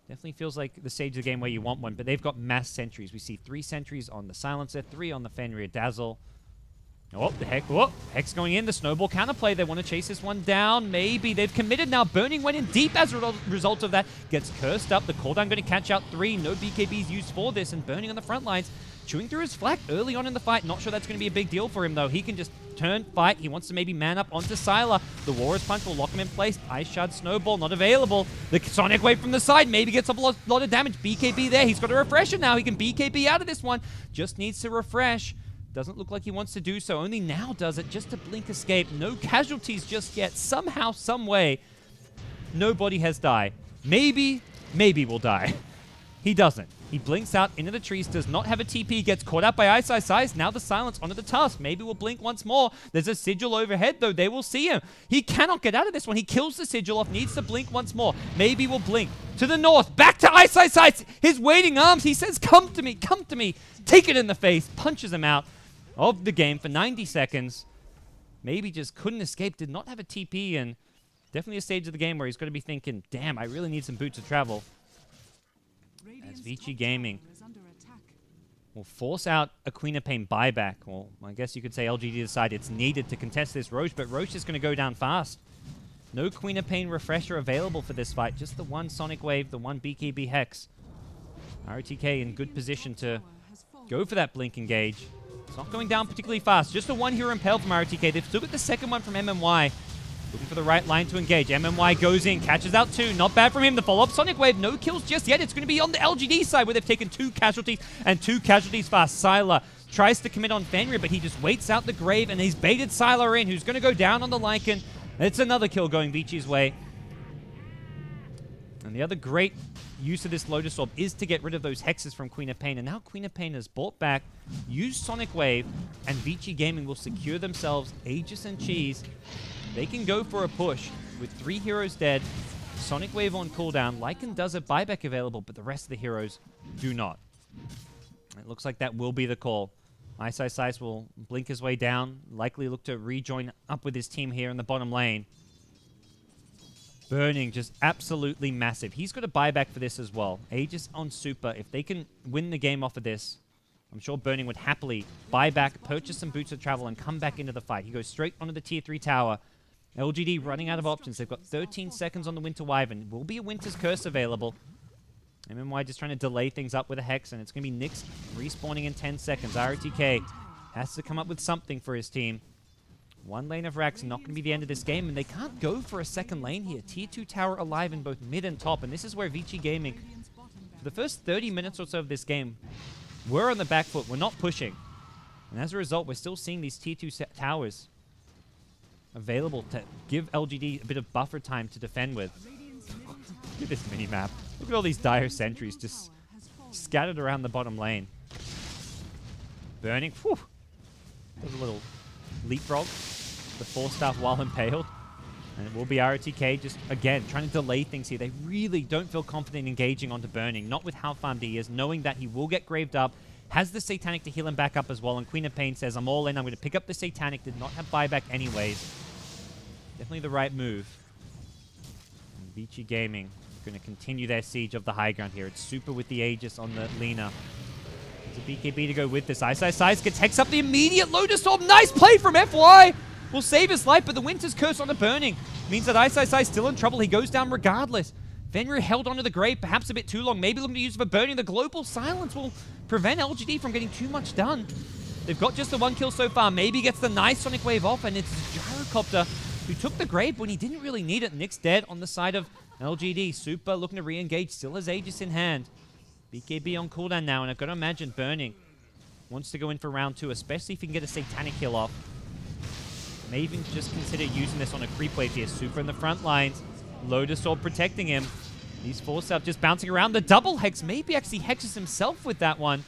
Definitely feels like the stage of the game where you want one, but they've got mass sentries. We see 3 sentries on the Silencer, 3 on the Fenrir Dazzle. Oh, the Hex. Oh, Hex going in. The snowball counterplay. They want to chase this one down. Maybe. They've committed now. Burning went in deep as a result of that. Gets cursed up. The cooldown going to catch out 3. No BKBs used for this. And Burning on the front lines. Chewing through his flak early on in the fight. Not sure that's going to be a big deal for him, though. He can just turn, fight. He wants to maybe man up onto Sylar. The Warrior's Punch will lock him in place. Ice Shard Snowball not available. The Sonic Wave from the side maybe gets a lot of damage. BKB there. He's got a refresher now. He can BKB out of this one. Just needs to refresh. Doesn't look like he wants to do so. Only now does it. Just a blink escape. No casualties just yet. Somehow, some way, nobody has died. Maybe will die. He doesn't. He blinks out into the trees, does not have a TP, gets caught out by Ice. Now the silence onto the tusk. Maybe we'll blink once more. There's a sigil overhead, though. They will see him. He cannot get out of this one. He kills the sigil off, needs to blink once more. Maybe we'll blink to the north. Back to Ice. His waiting arms. He says, come to me, come to me. Take it in the face. Punches him out of the game for 90 seconds. Maybe just couldn't escape, did not have a TP, and definitely a stage of the game where he's going to be thinking, damn, I really need some boots of travel. As Vici Gaming will force out a Queen of Pain buyback. Well, I guess you could say LGD decide it's needed to contest this Roche, but Roche is going to go down fast. No Queen of Pain refresher available for this fight, just the one Sonic Wave, the one BKB Hex. ROTK in good position to go for that blink engage. It's not going down particularly fast. Just a one hero impaled from RTK. They've still got the second one from MMY. Looking for the right line to engage. MMY goes in, catches out 2. Not bad from him. The follow-up Sonic Wave. No kills just yet. It's going to be on the LGD side where they've taken 2 casualties and 2 casualties fast. Sylar tries to commit on Fenrir, but he just waits out the grave and he's baited Sylar in, who's going to go down on the Lycan. It's another kill going Vici's way. And the other great use of this Lotus Orb is to get rid of those hexes from Queen of Pain. And now Queen of Pain has bought back, used Sonic Wave, and Vici Gaming will secure themselves Aegis and Cheese. They can go for a push with 3 heroes dead, Sonic Wave on cooldown. Lycan does have buyback available, but the rest of the heroes do not. It looks like that will be the call. Ice will blink his way down, likely look to rejoin up with his team here in the bottom lane. Burning, just absolutely massive. He's got a buyback for this as well. Aegis on Super. If they can win the game off of this, I'm sure Burning would happily buy back, purchase some boots of travel, and come back into the fight. He goes straight onto the tier 3 tower. LGD running out of options. They've got 13 seconds on the Winter Wyvern. Will be a Winter's Curse available. MMY just trying to delay things up with a Hex, and it's going to be Nyx respawning in 10 seconds. ROTK has to come up with something for his team. One lane of Rax, not going to be the end of this game, and they can't go for a second lane here. Tier 2 tower alive in both mid and top, and this is where Vici Gaming, for the first 30 minutes or so of this game, we're on the back foot. We're not pushing. And as a result, we're still seeing these tier 2 towers available to give LGD a bit of buffer time to defend with. Look at this mini-map. Look at all these dire sentries just scattered around the bottom lane. Burning. Whew. There's a little leapfrog. The 4-star while impaled. And it will be ROTK just, again, trying to delay things here. They really don't feel confident engaging onto Burning. Not with how farmed he is, knowing that he will get graved up. Has the Satanic to heal him back up as well. And Queen of Pain says, I'm all in. I'm going to pick up the Satanic. Did not have buyback anyways. Definitely the right move. And Vici Gaming going to continue their siege of the high ground here. It's Super with the Aegis on the Lina. There's a BKB to go with this. Ice gets Hex up the immediate Lotus Orb. Nice play from FY. Will save his life, but the Winter's Curse on the Burning means that Ice still in trouble. He goes down regardless. Fenrir held onto the grave, perhaps a bit too long. Maybe looking to use it for Burning. The Global Silence will prevent LGD from getting too much done. They've got just the 1 kill so far. Maybe gets the nice Sonic Wave off, and it's Gyrocopter who took the grave when he didn't really need it. Nyx dead on the side of LGD. Super looking to re-engage, still has Aegis in hand. BKB on cooldown now, and I've got to imagine Burning wants to go in for round 2, especially if he can get a Satanic kill off. May even just consider using this on a creep wave here. Super in the front lines. Lotus Orb protecting him. He's forced out, just bouncing around. The double Hex, maybe actually hexes himself with that one.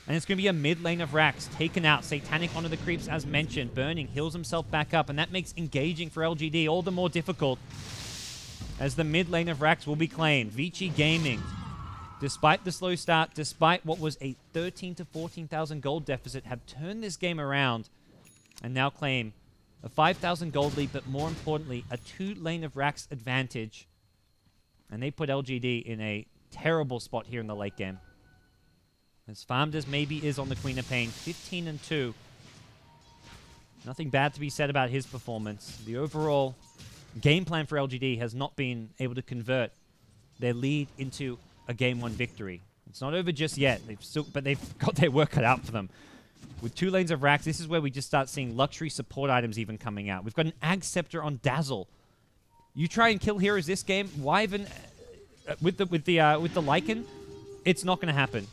And it's going to be a mid lane of Rax taken out. Satanic onto the creeps as mentioned. Burning heals himself back up. And that makes engaging for LGD all the more difficult. As the mid lane of Rax will be claimed. Vici Gaming, despite the slow start, despite what was a 13 to 14,000 gold deficit, have turned this game around. And now claim a 5,000 gold lead. But more importantly, a 2 lane of Rax advantage. And they put LGD in a terrible spot here in the late game. As farmed as maybe is on the Queen of Pain, 15-2. Nothing bad to be said about his performance. The overall game plan for LGD has not been able to convert their lead into a Game 1 victory. It's not over just yet, but they've got their work cut out for them. With 2 lanes of Rax, this is where we just start seeing luxury support items even coming out. We've got an Ag Scepter on Dazzle. You try and kill heroes this game, Wyvern with the Lycan, it's not going to happen.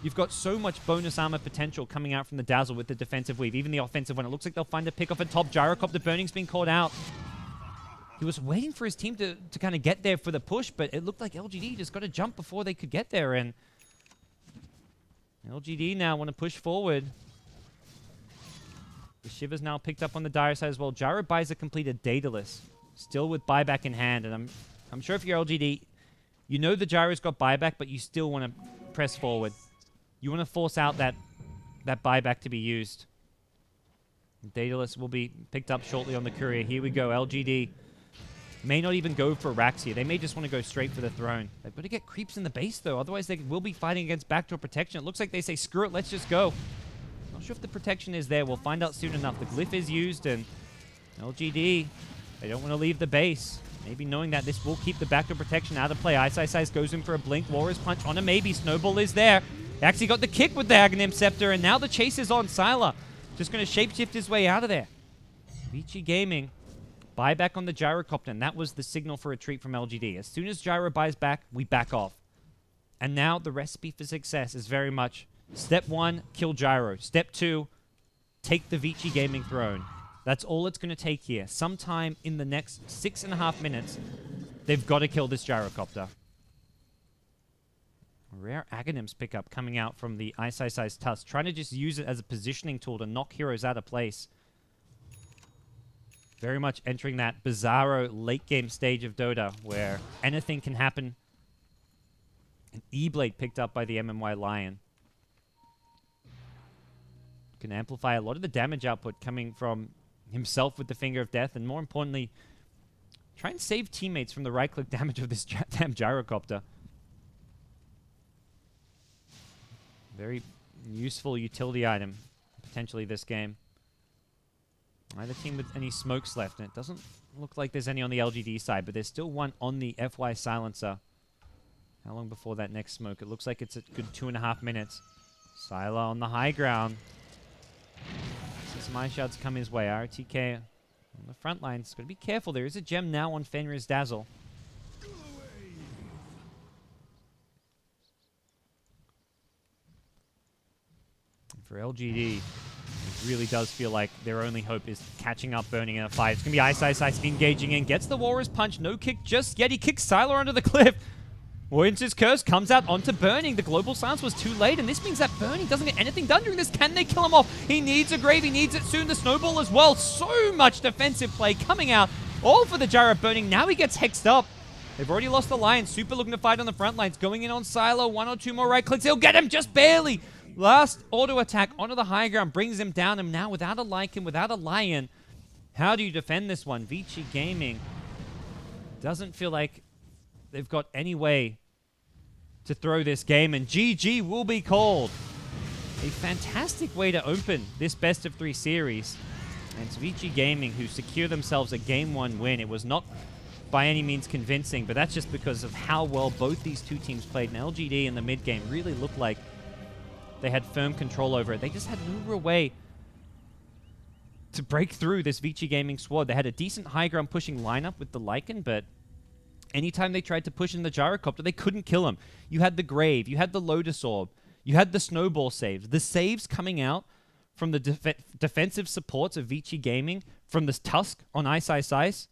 You've got so much bonus armor potential coming out from the Dazzle with the defensive weave, even the offensive one. It looks like they'll find a pick off at top. Gyrocopter Burning's been caught out. He was waiting for his team to kind of get there for the push, but it looked like LGD just got to jump before they could get there, and LGD now want to push forward. The Shiver's now picked up on the dire side as well. Gyro buys a completed Daedalus, still with buyback in hand, and I'm sure if you're LGD, you know the Gyro's got buyback, but you still want to press forward. You want to force out that buyback to be used. Daedalus will be picked up shortly on the courier. Here we go. LGD may not even go for Rax here. They may just want to go straight for the throne. They've got to get creeps in the base, though. Otherwise, they will be fighting against backdoor protection. It looks like they say, screw it, let's just go. Not sure if the protection is there. We'll find out soon enough. The glyph is used, and LGD, they don't want to leave the base. Maybe knowing that this will keep the backdoor protection out of play. Ice goes in for a blink. Warrior's Punch on a maybe. Snowball is there. Actually got the kick with the Aghanim Scepter, and now the chase is on. Sylar just going to shapeshift his way out of there. Vici Gaming, buyback on the Gyrocopter, and that was the signal for retreat from LGD. As soon as Gyro buys back, we back off. And now the recipe for success is very much step 1, kill Gyro. Step 2, take the Vici Gaming throne. That's all it's going to take here. Sometime in the next 6.5 minutes, they've got to kill this Gyrocopter. Rare Aghanim's pickup coming out from the Ice Tusk, trying to just use it as a positioning tool to knock heroes out of place. Very much entering that bizarro late game stage of Dota where anything can happen. An E-Blade picked up by the MMY Lion. Can amplify a lot of the damage output coming from himself with the Finger of Death, and more importantly, try and save teammates from the right-click damage of this damn Gyrocopter. Very useful utility item, potentially, this game. Either team with any smokes left, and it doesn't look like there's any on the LGD side, but there's still one on the FY Silencer. How long before that next smoke? It looks like it's a good 2.5 minutes. Sylar on the high ground. See some ice shards come his way. RTK on the front lines. Got to be careful. There is a gem now on Fenrir's Dazzle. For LGD, it really does feel like their only hope is catching up, Burning in a fight. It's going to be Ice engaging in. Gets the Warrior's Punch. No kick just yet. He kicks Sylar under the cliff. Warrior's Curse comes out onto Burning. The Global Silence was too late, and this means that Burning doesn't get anything done during this. Can they kill him off? He needs a grave. He needs it soon. The Snowball as well. So much defensive play coming out. All for the Gyro Burning. Now he gets hexed up. They've already lost the Lion. Super looking to fight on the front lines. Going in on Sylar. 1 or 2 more right clicks. He'll get him just barely. Last auto attack onto the high ground brings him down. And now without a Lycan, without a Lion, how do you defend this one? Vici Gaming doesn't feel like they've got any way to throw this game, and GG will be called. A fantastic way to open this best of 3 series. And it's Vici Gaming who secure themselves a Game 1 win. It was not by any means convincing, but that's just because of how well both these two teams played. And LGD in the mid game really looked like they had firm control over it. They just had no real way to break through this Vici Gaming squad. They had a decent high ground pushing lineup with the Lycan, but anytime they tried to push in the Gyrocopter, they couldn't kill him. You had the Grave, you had the Lotus Orb, you had the Snowball saves. The saves coming out from the defensive supports of Vici Gaming, from this Tusk on Ice,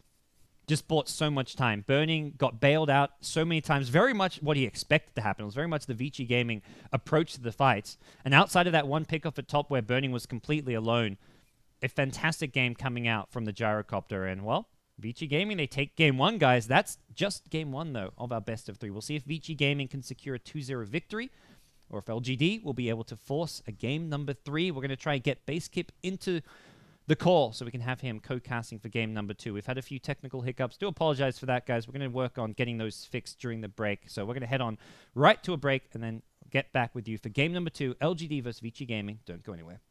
just bought so much time. Burning got bailed out so many times. Very much what he expected to happen. It was very much the Vici Gaming approach to the fights. And outside of that one pickoff at top where Burning was completely alone, a fantastic game coming out from the Gyrocopter. And, well, Vici Gaming, they take game 1, guys. That's just game 1, though, of our best of 3. We'll see if Vici Gaming can secure a 2-0 victory, or if LGD will be able to force a game number 3. We're going to try and get Basekip into the call so we can have him co-casting for game number 2. We've had a few technical hiccups. Do apologize for that, guys. We're going to work on getting those fixed during the break. So we're going to head on right to a break and then get back with you for game number 2, LGD versus Vici Gaming. Don't go anywhere.